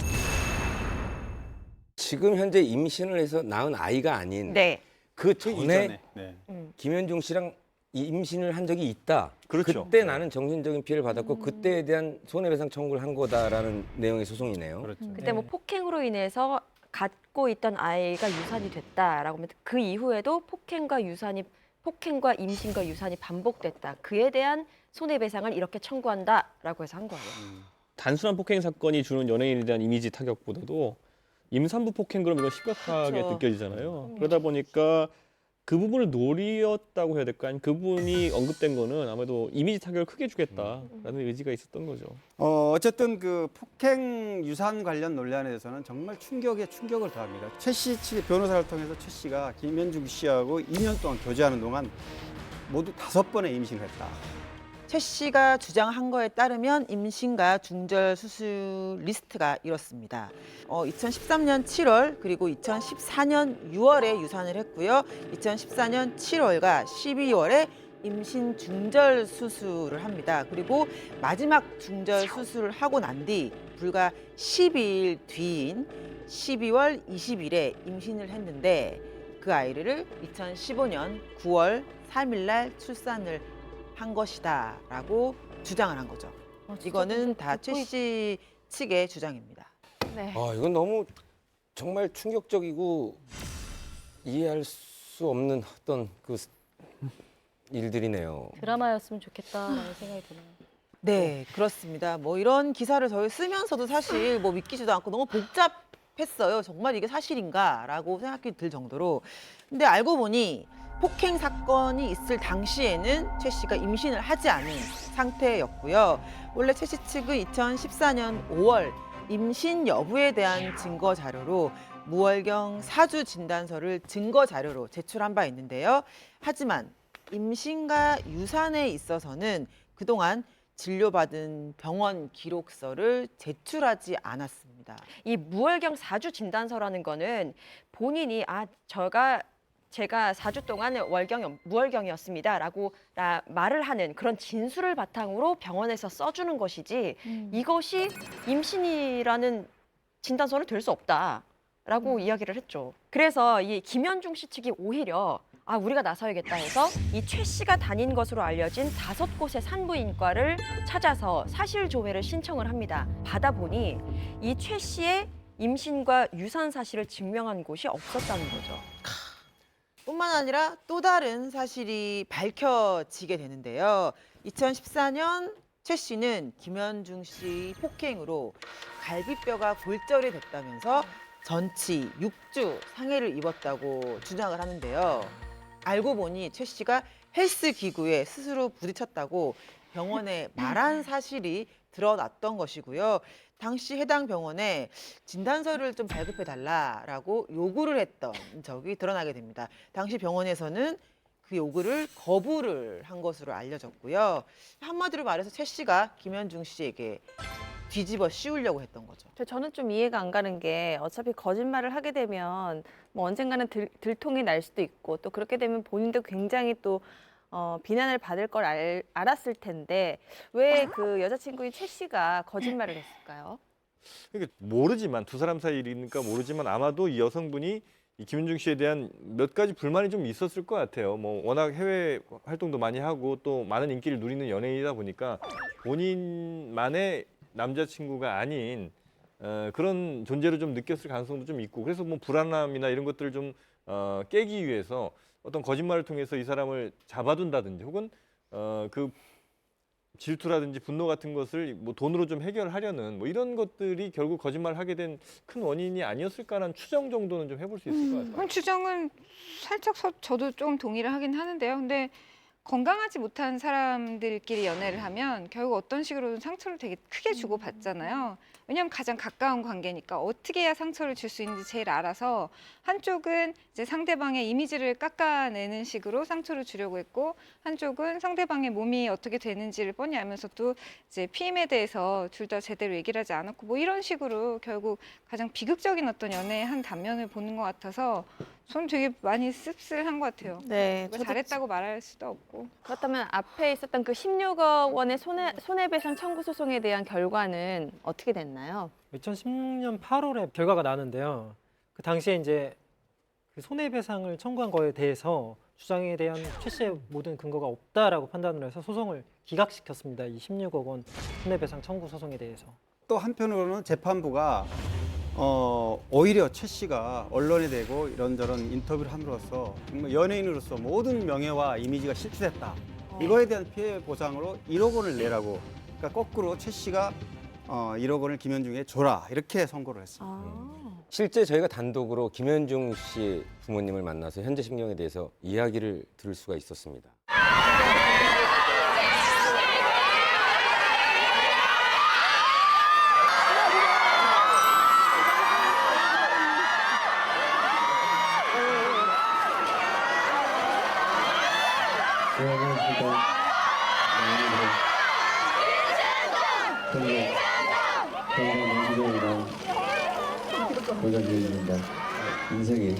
Speaker 1: 지금 현재 임신을 해서 낳은 아이가 아닌
Speaker 6: 네.
Speaker 1: 그 전에
Speaker 9: 네.
Speaker 1: 김현중 씨랑 임신을 한 적이 있다.
Speaker 8: 그렇죠.
Speaker 1: 그때 나는 정신적인 피해를 받았고 그때에 대한 손해배상 청구를 한 거다라는 내용의 소송이네요.
Speaker 9: 그렇죠.
Speaker 6: 그때 뭐 폭행으로 인해서 갖고 있던 아이가 유산이 됐다라고 하면 그 이후에도 폭행과 임신과 유산이 반복됐다. 그에 대한 손해배상을 이렇게 청구한다라고 해서 한 거예요.
Speaker 7: 단순한 폭행 사건이 주는 연예인에 대한 이미지 타격보다도 임산부 폭행 그럼 이건 심각하게
Speaker 4: 그렇죠.
Speaker 7: 느껴지잖아요. 그러다 보니까 그 부분을 노리었다고 해야 될까? 그 부분이 언급된 거는 아무래도 이미지 타격을 크게 주겠다라는 의지가 있었던 거죠.
Speaker 9: 어쨌든 그 폭행 유산 관련 논란에 대해서는 정말 충격에 충격을 더합니다. 최 씨 측의 변호사를 통해서 최 씨가 김현중 씨하고 2년 동안 교제하는 동안 모두 5번의 임신을 했다.
Speaker 4: 최 씨가 주장한 거에 따르면 임신과 중절 수술 리스트가 이렇습니다. 2013년 7월 그리고 2014년 6월에 유산을 했고요. 2014년 7월과 12월에 임신 중절 수술을 합니다. 그리고 마지막 중절 수술을 하고 난 뒤 불과 12일 뒤인 12월 20일에 임신을 했는데 그 아이를 2015년 9월 3일 날 출산을 한 것이다라고 주장을 한 거죠. 이거는 다 최 씨 측의 주장입니다.
Speaker 2: 네.
Speaker 1: 이건 너무 정말 충격적이고 이해할 수 없는 어떤 그 일들이네요.
Speaker 11: 드라마였으면 좋겠다라는 생각이 드네요.
Speaker 4: 네, 그렇습니다. 뭐 이런 기사를 저희 쓰면서도 사실 뭐 믿기지도 않고 너무 복잡했어요. 정말 이게 사실인가라고 생각이 들 정도로. 근데 알고 보니 폭행 사건이 있을 당시에는 최 씨가 임신을 하지 않은 상태였고요. 원래 최 씨 측은 2014년 5월 임신 여부에 대한 증거 자료로 무월경 사주 진단서를 증거 자료로 제출한 바 있는데요. 하지만 임신과 유산에 있어서는 그동안 진료받은 병원 기록서를 제출하지 않았습니다.
Speaker 6: 이 무월경 사주 진단서라는 거는 본인이 제가 4주 동안 무월경이었습니다라고 말을 하는 그런 진술을 바탕으로 병원에서 써주는 것이지 이것이 임신이라는 진단서는 될 수 없다라고 이야기를 했죠. 그래서 이 김현중 씨 측이 오히려 우리가 나서야겠다 해서 이 최 씨가 다닌 것으로 알려진 5곳의 산부인과를 찾아서 사실 조회를 신청을 합니다. 받아보니 이 최 씨의 임신과 유산 사실을 증명한 곳이 없었다는 거죠.
Speaker 4: 뿐만 아니라 또 다른 사실이 밝혀지게 되는데요. 2014년 최 씨는 김현중 씨 폭행으로 갈비뼈가 골절이 됐다면서 전치 6주 상해를 입었다고 주장을 하는데요. 알고 보니 최 씨가 헬스 기구에 스스로 부딪혔다고 병원에 말한 사실이 드러났던 것이고요. 당시 해당 병원에 진단서를 좀 발급해달라라고 요구를 했던 적이 드러나게 됩니다. 당시 병원에서는 그 요구를 거부를 한 것으로 알려졌고요. 한마디로 말해서 최 씨가 김현중 씨에게 뒤집어 씌우려고 했던 거죠.
Speaker 2: 저는 좀 이해가 안 가는 게 어차피 거짓말을 하게 되면 뭐 언젠가는 들통이 날 수도 있고 또 그렇게 되면 본인도 굉장히 또 비난을 받을 걸 알았을 텐데 왜 그 여자친구인 최 씨가 거짓말을 했을까요?
Speaker 8: 그러니까 모르지만 두 사람 사이 일이니까 모르지만 아마도 이 여성분이 이 김윤중 씨에 대한 몇 가지 불만이 좀 있었을 것 같아요. 뭐 워낙 해외 활동도 많이 하고 또 많은 인기를 누리는 연예인이다 보니까 본인만의 남자친구가 아닌 그런 존재로 좀 느꼈을 가능성도 좀 있고 그래서 뭐 불안함이나 이런 것들을 좀 깨기 위해서 어떤 거짓말을 통해서 이 사람을 잡아둔다든지 혹은 그 질투라든지 분노 같은 것을 뭐 돈으로 좀 해결하려는 뭐 이런 것들이 결국 거짓말을 하게 된 큰 원인이 아니었을까라는 추정 정도는 좀 해볼 수 있을 것 같아요.
Speaker 12: 그런 추정은 살짝 저도 좀 동의를 하긴 하는데요. 근데 건강하지 못한 사람들끼리 연애를 하면 결국 어떤 식으로든 상처를 되게 크게 주고받잖아요. 왜냐하면 가장 가까운 관계니까 어떻게 해야 상처를 줄 수 있는지 제일 알아서 한쪽은 이제 상대방의 이미지를 깎아내는 식으로 상처를 주려고 했고 한쪽은 상대방의 몸이 어떻게 되는지를 뻔히 알면서도 이제 피임에 대해서 둘 다 제대로 얘기를 하지 않았고 뭐 이런 식으로 결국 가장 비극적인 어떤 연애의 한 단면을 보는 것 같아서 저는 되게 많이 씁쓸한 것 같아요.
Speaker 2: 네,
Speaker 12: 누가 잘했다고 말할 수도 없고.
Speaker 2: 그렇다면 앞에 있었던 그 16억 원의 손해배상 청구 소송에 대한 결과는 어떻게 됐나요?
Speaker 10: 2016년 8월에 결과가 나는데요. 그 당시에 이제 그 손해배상을 청구한 거에 대해서 주장에 대한 최 씨의 모든 근거가 없다라고 판단을 해서 소송을 기각시켰습니다. 이 16억 원 손해배상 청구 소송에 대해서.
Speaker 9: 또 한편으로는 재판부가 오히려 최 씨가 언론에 대고 이런저런 인터뷰를 함으로써 정말 연예인으로서 모든 명예와 이미지가 실추됐다. 이거에 대한 피해 보상으로 1억 원을 내라고. 그러니까 거꾸로 최 씨가 1억 원을 김현중에 줘라 이렇게 선고를 했습니다.
Speaker 1: 실제 저희가 단독으로 김현중 씨 부모님을 만나서 현재 심경에 대해서 이야기를 들을 수가 있었습니다.
Speaker 15: 고자주의입니다. 인생의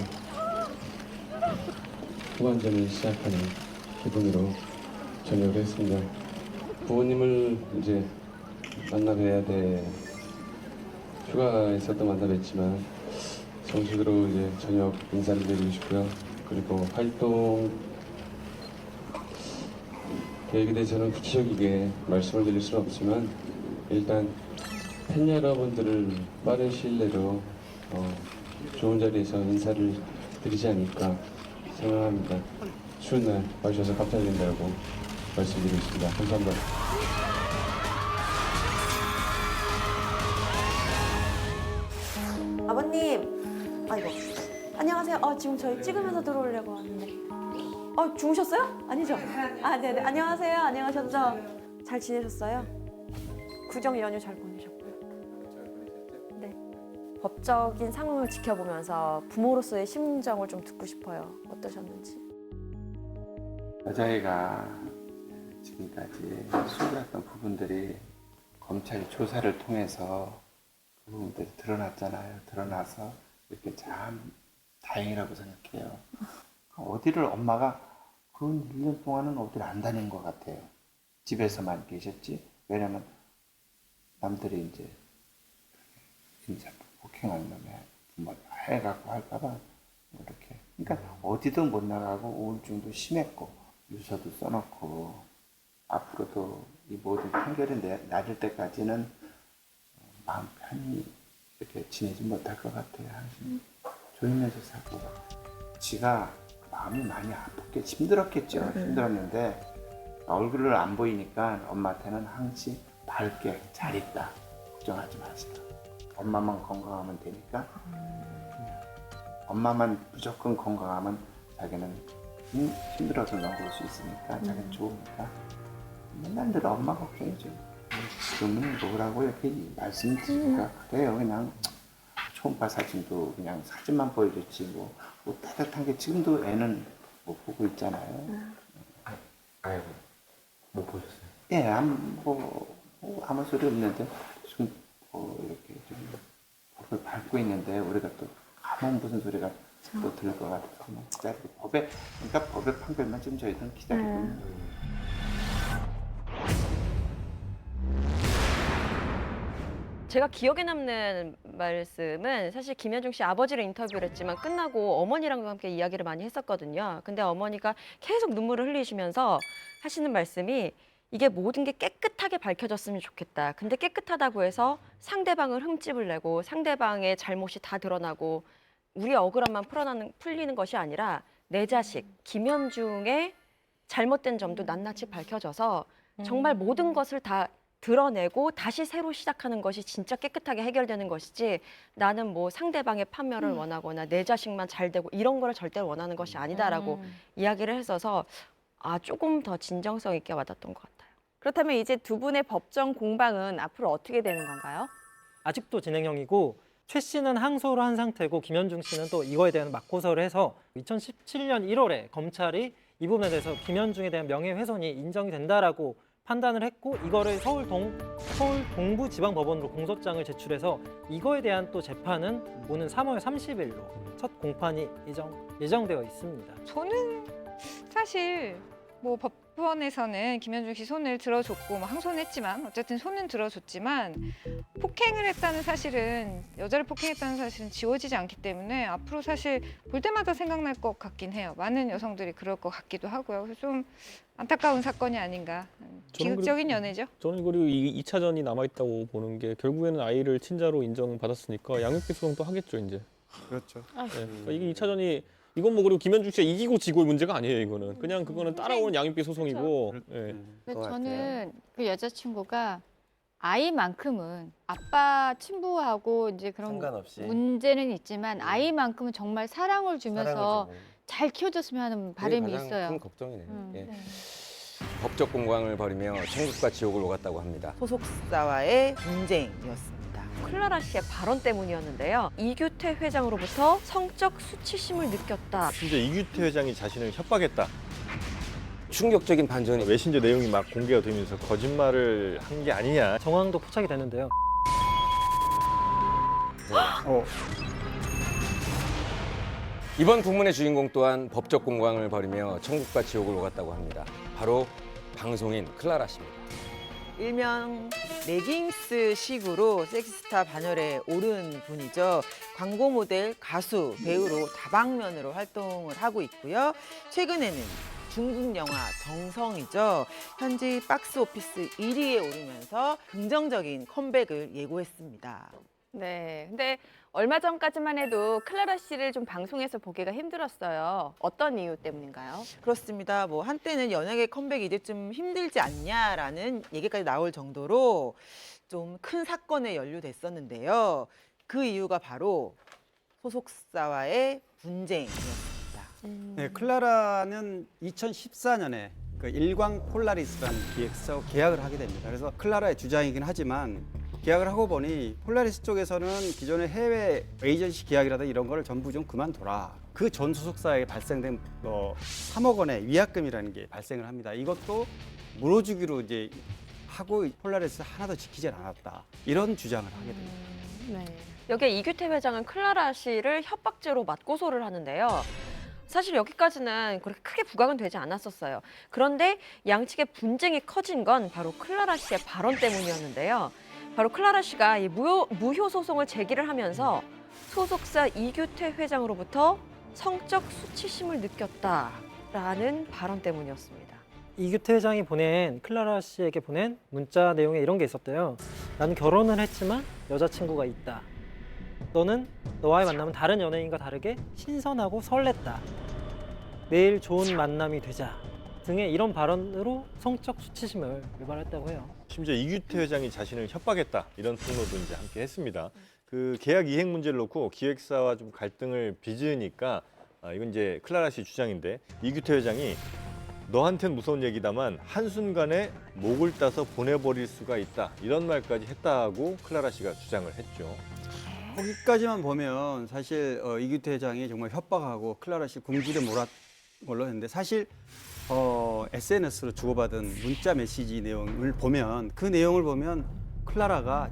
Speaker 15: 후반전을 시작하는 기분으로 전역을 했습니다. 부모님을 이제 만나뵈야 돼. 휴가 있었던 만나뵀지만 정식으로 이제 저녁 인사를 드리고 싶고요. 그리고 활동 계획에 대해서는 구체적이게 말씀을 드릴 수는 없지만 일단 팬 여러분들을 빠른 시일 내로 좋은 자리에서 인사를 드리지 않을까 생각합니다. 추운 날 와주셔서 감사드린다고 말씀드리겠습니다. 감사합니다.
Speaker 16: 아버님, 아이고, 안녕하세요. 지금 저희 찍으면서 들어오려고 하는데, 주무셨어요? 아니죠? 네네. 안녕하세요. 안녕하셨죠? 잘 지내셨어요? 구정 연휴 잘 보내셨고요. 네. 법적인 상황을 지켜보면서 부모로서의 심정을 좀 듣고 싶어요. 어떠셨는지.
Speaker 17: 여자애가 지금까지 숨겨왔던 부분들이 검찰이 조사를 통해서 그 부분들이 드러났잖아요. 드러나서 이렇게 참 다행이라고 생각해요. 어디를 엄마가 그 1년 동안은 어디를 안 다닌 것 같아요. 집에서만 계셨지. 왜냐면 남들이 이제 폭행한 놈에 뭐 해갖고 할까봐 이렇게. 그러니까 어디도 못 나가고 우울증도 심했고 유서도 써놓고 앞으로도 이 모든 판결이 나질 때까지는 마음 편히 이렇게 지내지 못할 것 같아요. 항상 조용해서 살고 지가 마음이 많이 아팠겠, 힘들었겠죠. 힘들었는데 얼굴을 안 보이니까 엄마한테는 항상 밝게 잘 있다. 걱정하지 마시라. 엄마만 건강하면 되니까 엄마만 무조건 건강하면 자기는 힘들어서 넘길 수 있으니까 자기는 좋으니까 맨날 늘 엄마 걱정이죠. 지금은 뭐라고 이렇게 말씀드리니까 그래요. 그냥 초음파 사진도 그냥 사진만 보여줬지 뭐 따뜻한 게 지금도 애는 못 보고 있잖아요.
Speaker 1: 아이고, 못 보셨어요?
Speaker 17: 예, 아무 소리 없는데 지금 이렇게 좀 법을 밟고 있는데 우리가 또 아무 무슨 소리가 또 들을 것 같아서 기다리고 그러니까 법의 판결만 지금 저희들은 기다리고 있는 거예요.
Speaker 6: 제가 기억에 남는 말씀은 사실 김현중 씨 아버지를 인터뷰를 했지만 끝나고 어머니랑도 함께 이야기를 많이 했었거든요. 근데 어머니가 계속 눈물을 흘리시면서 하시는 말씀이 이게 모든 게 깨끗하게 밝혀졌으면 좋겠다. 근데 깨끗하다고 해서 상대방을 흠집을 내고 상대방의 잘못이 다 드러나고 우리 억울함만 풀리는 것이 아니라 내 자식 김현중의 잘못된 점도 낱낱이 밝혀져서 정말 모든 것을 다 드러내고 다시 새로 시작하는 것이 진짜 깨끗하게 해결되는 것이지 나는 뭐 상대방의 판멸을 원하거나 내 자식만 잘 되고 이런 거를 절대로 원하는 것이 아니다라고 이야기를 했어서 조금 더 진정성 있게 와닿던 것 같아요.
Speaker 2: 그렇다면 이제 두 분의 법정 공방은 앞으로 어떻게 되는 건가요?
Speaker 10: 아직도 진행형이고 최 씨는 항소를 한 상태고 김현중 씨는 또 이거에 대한 맞고서를 해서 2017년 1월에 검찰이 이 부분에 대해서 김현중에 대한 명예훼손이 인정이 된다라고 판단을 했고 이거를 서울 동부지방법원으로 공소장을 제출해서 이거에 대한 또 재판은 오는 3월 30일로 첫 공판이 예정되어 있습니다.
Speaker 12: 저는 사실 뭐 법원에서는 김현중 씨 손을 들어줬고 뭐 항소는 했지만 어쨌든 손은 들어줬지만 폭행을 했다는 사실은 여자를 폭행했다는 사실은 지워지지 않기 때문에 앞으로 사실 볼 때마다 생각날 것 같긴 해요. 많은 여성들이 그럴 것 같기도 하고요. 그래서 좀 안타까운 사건이 아닌가. 비극적인 연애죠.
Speaker 7: 저는 그리고 이 2차전이 남아있다고 보는 게 결국에는 아이를 친자로 인정받았으니까 양육비 소송도 하겠죠 이제.
Speaker 8: 그렇죠.
Speaker 7: 그러니까 이게 2차전이 이건 뭐 그리고 김현중 씨가 이기고 지고의 문제가 아니에요 이거는. 그냥 그거는 따라오는 양육비 소송이고. 예.
Speaker 3: 근데 저는 그 여자친구가 아이만큼은 아빠 친부하고 이제 그런
Speaker 5: 상관없이.
Speaker 3: 문제는 있지만 아이만큼은 정말 사랑을 주면서 잘 키워줬으면 하는 바람이
Speaker 1: 가장
Speaker 3: 있어요.
Speaker 1: 큰 걱정이네요. 예. 법적 공방을 벌이며 천국과 지옥을 오갔다고 합니다.
Speaker 4: 소속사와의 분쟁이었습니다.
Speaker 6: 클라라 씨의 발언 때문이었는데요. 이규태 회장으로부터 성적 수치심을 느꼈다.
Speaker 8: 심지어 이규태 회장이 자신을 협박했다.
Speaker 1: 충격적인 반전이
Speaker 8: 메신저 내용이 막 공개가 되면서 거짓말을 한 게 아니냐.
Speaker 10: 정황도 포착이 되는데요.
Speaker 1: 이번 부문의 주인공 또한 법적 공방을 벌이며 천국과 지옥을 오갔다고 합니다. 바로 방송인 클라라 씨입니다.
Speaker 4: 일명 레깅스식으로 섹시스타 반열에 오른 분이죠. 광고 모델, 가수, 배우로 다방면으로 활동을 하고 있고요. 최근에는 중국 영화 정성이죠. 현지 박스 오피스 1위에 오르면서 긍정적인 컴백을 예고했습니다.
Speaker 2: 네, 근데 얼마 전까지만 해도 클라라 씨를 좀 방송에서 보기가 힘들었어요. 어떤 이유 때문인가요?
Speaker 4: 그렇습니다. 뭐 한때는 연예계 컴백이 이제 좀 힘들지 않냐라는 얘기까지 나올 정도로 좀 큰 사건에 연루됐었는데요. 그 이유가 바로 소속사와의 분쟁이었습니다.
Speaker 9: 네, 클라라는 2014년에 그 일광 폴라리스라는 기획사와 계약을 하게 됩니다. 그래서 클라라의 주장이긴 하지만 계약을 하고 보니 폴라리스 쪽에서는 기존의 해외 에이전시 계약이라든지 이런 거를 전부 좀 그만둬라. 그 전 소속사에 발생된 3억 원의 위약금이라는 게 발생을 합니다. 이것도 물어주기로 이제 하고 폴라리스 하나도 지키지 않았다. 이런 주장을 하게 됩니다.
Speaker 2: 네.
Speaker 6: 여기에 이규태 회장은 클라라 씨를 협박죄로 맞고소를 하는데요. 사실 여기까지는 그렇게 크게 부각은 되지 않았었어요. 그런데 양측의 분쟁이 커진 건 바로 클라라 씨의 발언 때문이었는데요. 바로 클라라 씨가 이 무효 소송을 제기를 하면서 소속사 이규태 회장으로부터 성적 수치심을 느꼈다라는 발언 때문이었습니다.
Speaker 10: 이규태 회장이 클라라 씨에게 보낸 문자 내용에 이런 게 있었대요. 나는 결혼을 했지만 여자친구가 있다. 너는 너와의 만남은 다른 연예인과 다르게 신선하고 설렜다. 내일 좋은 만남이 되자. 등의 이런 발언으로 성적 수치심을 유발했다고 해요.
Speaker 8: 심지어 이규태 회장이 자신을 협박했다 이런 폭로도 이제 함께 했습니다. 그 계약 이행 문제를 놓고 기획사와 좀 갈등을 빚으니까 이건 이제 클라라 씨 주장인데 이규태 회장이 너한텐 무서운 얘기다만 한순간에 목을 따서 보내버릴 수가 있다 이런 말까지 했다고 클라라 씨가 주장을 했죠.
Speaker 9: 거기까지만 보면 사실 이규태 회장이 정말 협박하고 클라라 씨 궁지를 몰았 걸로 했는데 사실 SNS로 주고받은 문자 메시지 내용을 보면 그 내용을 보면 클라라가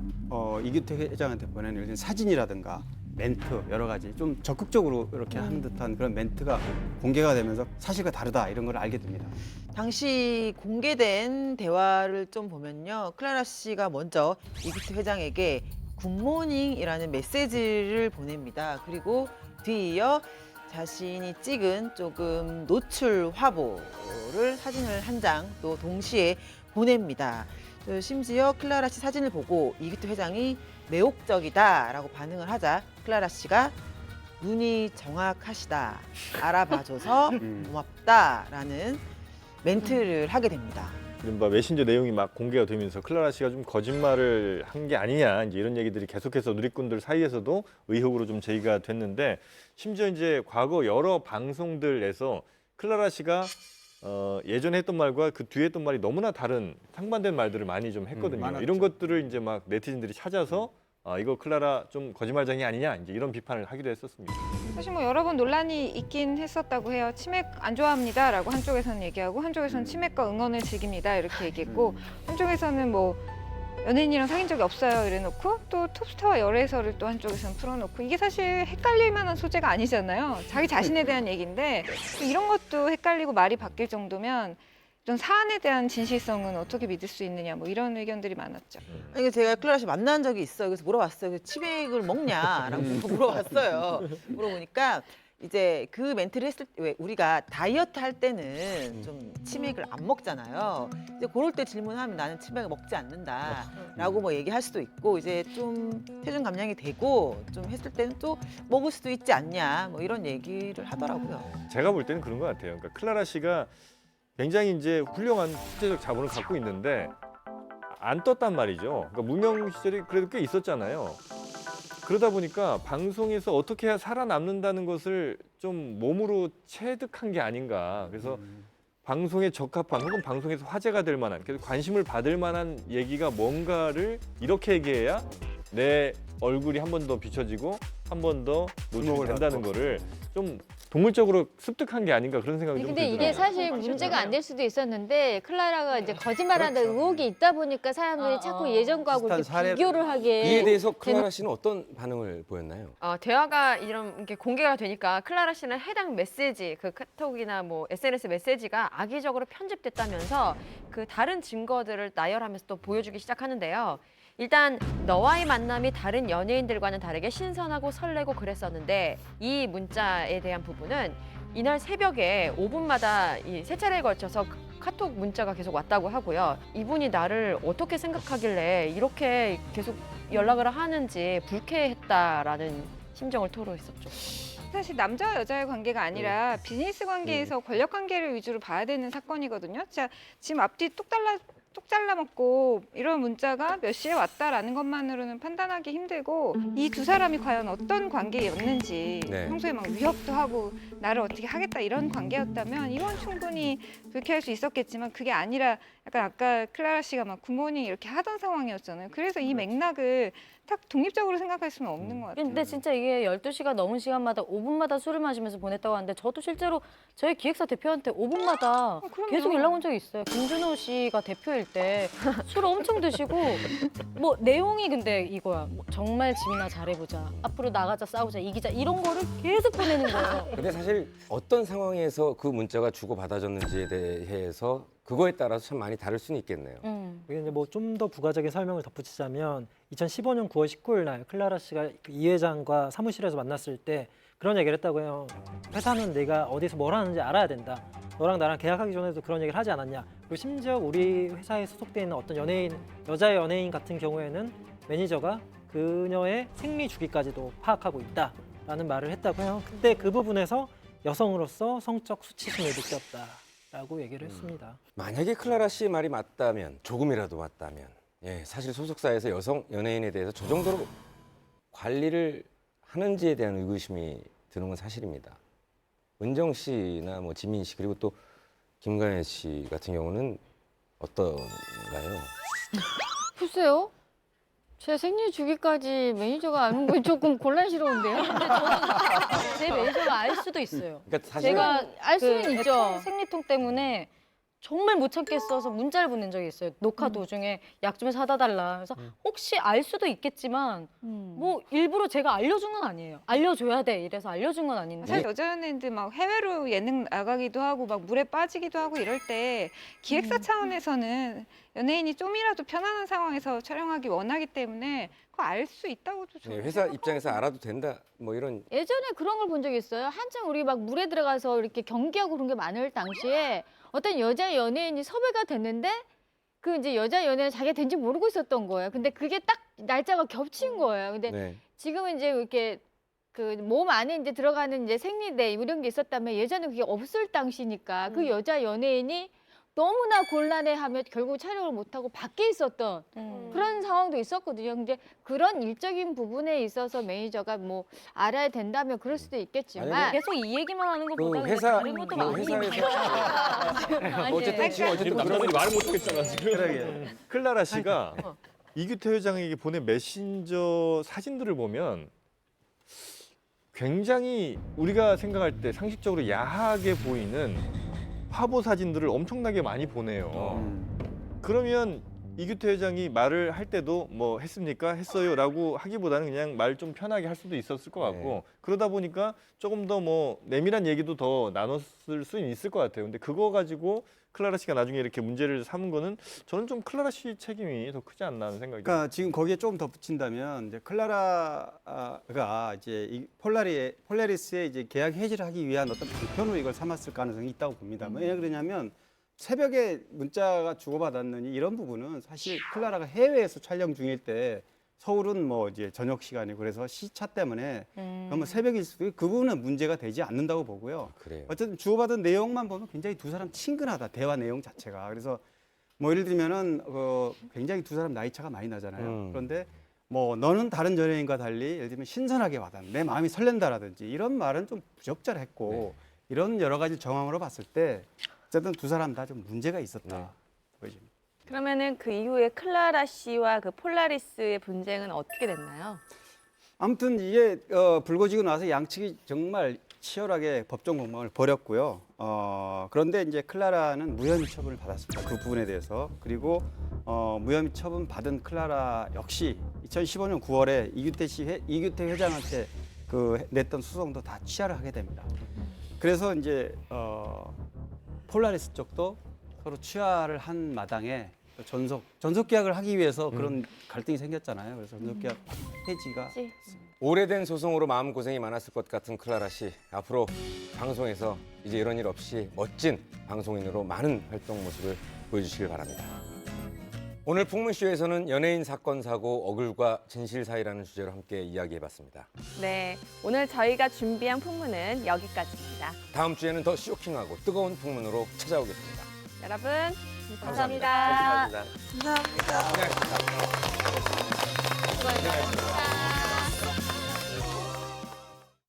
Speaker 9: 이규태 회장한테 보낸 예를 들면 사진이라든가 멘트 여러 가지 좀 적극적으로 이렇게 하는 듯한 그런 멘트가 공개가 되면서 사실과 다르다 이런 걸 알게 됩니다.
Speaker 4: 당시 공개된 대화를 좀 보면요. 클라라 씨가 먼저 이규태 회장에게 굿모닝이라는 메시지를 보냅니다. 그리고 뒤이어 자신이 찍은 조금 노출 화보를 사진을 한 장 또 동시에 보냅니다. 심지어 클라라 씨 사진을 보고 이규태 회장이 매혹적이다라고 반응을 하자 클라라 씨가 눈이 정확하시다. 알아봐줘서 고맙다라는 멘트를 하게 됩니다.
Speaker 8: 이른바 메신저 내용이 막 공개가 되면서 클라라 씨가 좀 거짓말을 한 게 아니냐 이제 이런 얘기들이 계속해서 누리꾼들 사이에서도 의혹으로 좀 제기가 됐는데 심지어 이제 과거 여러 방송들에서 클라라 씨가 예전에 했던 말과 그 뒤에 했던 말이 너무나 다른 상반된 말들을 많이 좀 했거든요.
Speaker 9: 많았죠.
Speaker 8: 이런 것들을 이제 막 네티즌들이 찾아서 이거 클라라 좀 거짓말쟁이 아니냐 이제 이런 비판을 하기도 했었습니다.
Speaker 12: 사실 뭐 여러 번 논란이 있긴 했었다고 해요. 치맥 안 좋아합니다라고 한쪽에서는 얘기하고 한쪽에서는 치맥과 응원을 즐깁니다 이렇게 얘기했고 한쪽에서는 뭐 연예인이랑 사귄 적이 없어요 이래놓고 또 톱스타와 열애설을 또 한쪽에서는 풀어놓고 이게 사실 헷갈릴 만한 소재가 아니잖아요. 자기 자신에 대한 얘기인데 이런 것도 헷갈리고 말이 바뀔 정도면 이런 사안에 대한 진실성은 어떻게 믿을 수 있느냐 뭐 이런 의견들이 많았죠.
Speaker 4: 이게 제가 클라라 씨 만난 적이 있어요. 그래서 물어봤어요. 치맥을 먹냐라고 물어봤어요. 물어보니까 이제 그 멘트를 했을 때 왜 우리가 다이어트 할 때는 좀 치맥을 안 먹잖아요. 이제 그럴 때 질문하면 나는 치맥을 먹지 않는다라고 뭐 얘기할 수도 있고 이제 좀 체중 감량이 되고 좀 했을 때는 또 먹을 수도 있지 않냐 뭐 이런 얘기를 하더라고요.
Speaker 8: 제가 볼 때는 그런 것 같아요. 그러니까 클라라 씨가 굉장히 이제 훌륭한 국제적 자본을 갖고 있는데 안 떴단 말이죠. 그러니까 무명 시절이 그래도 꽤 있었잖아요. 그러다 보니까 방송에서 어떻게 해야 살아남는다는 것을 좀 몸으로 체득한 게 아닌가. 그래서 방송에 적합한 혹은 방송에서 화제가 될 만한 그래서 관심을 받을 만한 얘기가 뭔가를 이렇게 얘기해야 내 얼굴이 한 번 더 비춰지고 한 번 더 노출이 된다는 거를 좀 동물적으로 습득한 게 아닌가 그런 생각이 좀
Speaker 3: 근데
Speaker 8: 들더라고요.
Speaker 3: 이게 사실 문제가 안 될 수도 있었는데 클라라가 이제 거짓말한다 의혹이 있다 보니까 사람들이 자꾸 예전과하고 이렇게 비교를 하게
Speaker 1: 이에 대해서 클라라 씨는 어떤 반응을 보였나요?
Speaker 6: 대화가 이렇게 공개가 되니까 클라라 씨는 해당 메시지, 그 카톡이나 뭐 SNS 메시지가 악의적으로 편집됐다면서 그 다른 증거들을 나열하면서 또 보여주기 시작하는데요. 일단 너와의 만남이 다른 연예인들과는 다르게 신선하고 설레고 그랬었는데 이 문자에 대한 부분은 이날 새벽에 5분마다 이 세 차례에 걸쳐서 카톡 문자가 계속 왔다고 하고요. 이분이 나를 어떻게 생각하길래 이렇게 계속 연락을 하는지 불쾌했다라는 심정을 토로했었죠.
Speaker 12: 사실 남자와 여자의 관계가 아니라 비즈니스 관계에서 권력 관계를 위주로 봐야 되는 사건이거든요. 자, 지금 앞뒤 똑 잘라먹고 이런 문자가 몇 시에 왔다라는 것만으로는 판단하기 힘들고 이 두 사람이 과연 어떤 관계였는지
Speaker 1: 네.
Speaker 12: 평소에 막 위협도 하고 나를 어떻게 하겠다 이런 관계였다면 이건 충분히 불쾌할 수 있었겠지만 그게 아니라 약간 아까 클라라 씨가 막 굿모닝 이렇게 하던 상황이었잖아요. 그래서 이 맥락을 딱 독립적으로 생각할 수는 없는 것 같아요.
Speaker 11: 근데 진짜 이게 12시가 넘은 시간마다 5분마다 술을 마시면서 보냈다고 하는데 저도 실제로 저희 기획사 대표한테 5분마다 계속 연락 온 적이 있어요. 김준호 씨가 대표일 때 술 엄청 드시고 뭐 내용이 근데 이거야. 뭐 정말 지민아 잘해보자. 앞으로 나가자 싸우자 이기자 이런 거를 계속 보내는 거예요.
Speaker 1: 근데 사실 어떤 상황에서 그 문자가 주고받아졌는지에 대해서 그거에 따라서 참 많이 다를 수는 있겠네요.
Speaker 10: 이게 이제 뭐 좀 더 부가적인 설명을 덧붙이자면 2015년 9월 19일 날 클라라 씨가 이 회장과 사무실에서 만났을 때 그런 얘기를 했다고 해요. 회사는 내가 어디서 뭘 하는지 알아야 된다. 너랑 나랑 계약하기 전에도 그런 얘기를 하지 않았냐. 그리고 심지어 우리 회사에 소속돼 있는 어떤 연예인, 여자 연예인 같은 경우에는 매니저가 그녀의 생리 주기까지도 파악하고 있다라는 말을 했다고 해요. 근데 그 부분에서 여성으로서 성적 수치심을 느꼈다라고 얘기를 했습니다.
Speaker 1: 만약에 클라라 씨의 말이 맞다면, 조금이라도 맞다면, 예, 사실 소속사에서 여성 연예인에 대해서 저 정도로 관리를 하는지에 대한 의구심이 드는 건 사실입니다. 은정 씨나 뭐 지민 씨 그리고 또 김가연 씨 같은 경우는 어떤가요?
Speaker 3: 글쎄요. 제 생리 주기까지 매니저가 아는 건 조금 곤란스러운데요.
Speaker 11: 근데 저는 제 매니저가 알 수도 있어요.
Speaker 1: 그러니까 사실은
Speaker 11: 제가
Speaker 3: 알 수는
Speaker 11: 그
Speaker 3: 있죠.
Speaker 11: 생리통 때문에 정말 못 참겠어서 문자를 보낸 적이 있어요. 녹화 도중에 약 좀 사다 달라. 그래서 혹시 알 수도 있겠지만 뭐 일부러 제가 알려준 건 아니에요. 알려줘야 돼 이래서 알려준 건 아닌데.
Speaker 12: 사실 여자 연예인들 막 해외로 예능 나가기도 하고 막 물에 빠지기도 하고 이럴 때 기획사 차원에서는 연예인이 좀이라도 편안한 상황에서 촬영하기 원하기 때문에 그거 알 수 있다고도
Speaker 1: 네,
Speaker 12: 저는
Speaker 1: 회사 입장에서 알아도 된다 뭐 이런.
Speaker 3: 예전에 그런 걸 본 적이 있어요. 한창 우리 막 물에 들어가서 이렇게 경기하고 그런 게 많을 당시에 어떤 여자 연예인이 섭외가 됐는데 그 이제 여자 연예인 자기가 된지 모르고 있었던 거예요. 근데 그게 딱 날짜가 겹친 거예요. 근데
Speaker 1: 네.
Speaker 3: 지금은 이제 이렇게 그 몸 안에 이제 들어가는 이제 생리대 이런 게 있었다면 예전에 그게 없을 당시니까 그 여자 연예인이 너무나 곤란해하며 결국 촬영을 못하고 밖에 있었던 그런 상황도 있었거든요. 근데 그런 일적인 부분에 있어서 매니저가 뭐 알아야 된다면 그럴 수도 있겠지만
Speaker 11: 계속 이 얘기만 하는 것보다는
Speaker 1: 그 회사-
Speaker 11: 다른 것도
Speaker 1: 뭐
Speaker 11: 많이
Speaker 1: 회사에서 어쨌든 지금 어쨌든
Speaker 7: 남자들이 말을 못하겠잖아 지금.
Speaker 8: 그러게. 클라라 씨가 이규태 회장에게 보낸 메신저 사진들을 보면 굉장히 우리가 생각할 때 상식적으로 야하게 보이는 화보 사진들을 엄청나게 많이 보내요. 그러면 이규태 회장이 말을 할 때도 뭐 했습니까? 했어요라고 하기보다는 그냥 말 좀 편하게 할 수도 있었을 것 같고 그러다 보니까 조금 더 뭐 내밀한 얘기도 더 나눴을 수 있을 것 같아요. 근데 그거 가지고 클라라 씨가 나중에 이렇게 문제를 삼은 거는 저는 좀 클라라 씨 책임이 더 크지 않나 하는 생각이
Speaker 9: 그러니까 지금 거기에 조금 더 붙인다면 이제 클라라가 이제 이 폴라리스의 이제 계약 해지를 하기 위한 어떤 방편으로 이걸 삼았을 가능성이 있다고 봅니다. 왜 그러냐면 새벽에 문자가 주고받았느니 이런 부분은 사실 클라라가 해외에서 촬영 중일 때 서울은 뭐 이제 저녁 시간이고 그래서 시차 때문에 그러면 새벽일 수도 있고 그 부분은 문제가 되지 않는다고 보고요.
Speaker 1: 그래요.
Speaker 9: 어쨌든 주고받은 내용만 보면 굉장히 두 사람 친근하다 대화 내용 자체가. 그래서 뭐 예를 들면은 굉장히 두 사람 나이 차가 많이 나잖아요. 그런데 뭐 너는 다른 연예인과 달리 예를 들면 신선하게 와닿는 내 마음이 설렌다라든지 이런 말은 좀 부적절했고 이런 여러 가지 정황으로 봤을 때 어쨌든 두 사람 다 좀 문제가 있었다 보여집니다.
Speaker 2: 그러면은 그 이후에 클라라 씨와 그 폴라리스의 분쟁은 어떻게 됐나요?
Speaker 9: 아무튼 이게 불거지고 나서 양측이 정말 치열하게 법정 공방을 벌였고요. 그런데 이제 클라라는 무혐의 처분을 받았습니다. 그 부분에 대해서. 그리고 무혐의 처분 받은 클라라 역시 2015년 9월에 이규태 회장한테 그 냈던 소송도 다 취하를 하게 됩니다. 그래서 이제 폴라리스 쪽도 서로 취하를 한 마당에 전속 계약을 하기 위해서 그런 갈등이 생겼잖아요. 그래서 전속 계약 해지가
Speaker 1: 오래된 소송으로 마음고생이 많았을 것 같은 클라라 씨. 앞으로 방송에서 이제 이런 일 없이 멋진 방송인으로 많은 활동 모습을 보여주시길 바랍니다. 오늘 풍문쇼에서는 연예인 사건 사고 어글과 진실 사이라는 주제로 함께 이야기해봤습니다.
Speaker 2: 네, 오늘 저희가 준비한 풍문은 여기까지입니다.
Speaker 1: 다음 주에는 더 쇼킹하고 뜨거운 풍문으로 찾아오겠습니다.
Speaker 2: 여러분
Speaker 1: 감사합니다.
Speaker 2: 감사합니다.
Speaker 16: 감사합니다.
Speaker 1: 고생하셨습니다.
Speaker 2: 수고하셨습니다.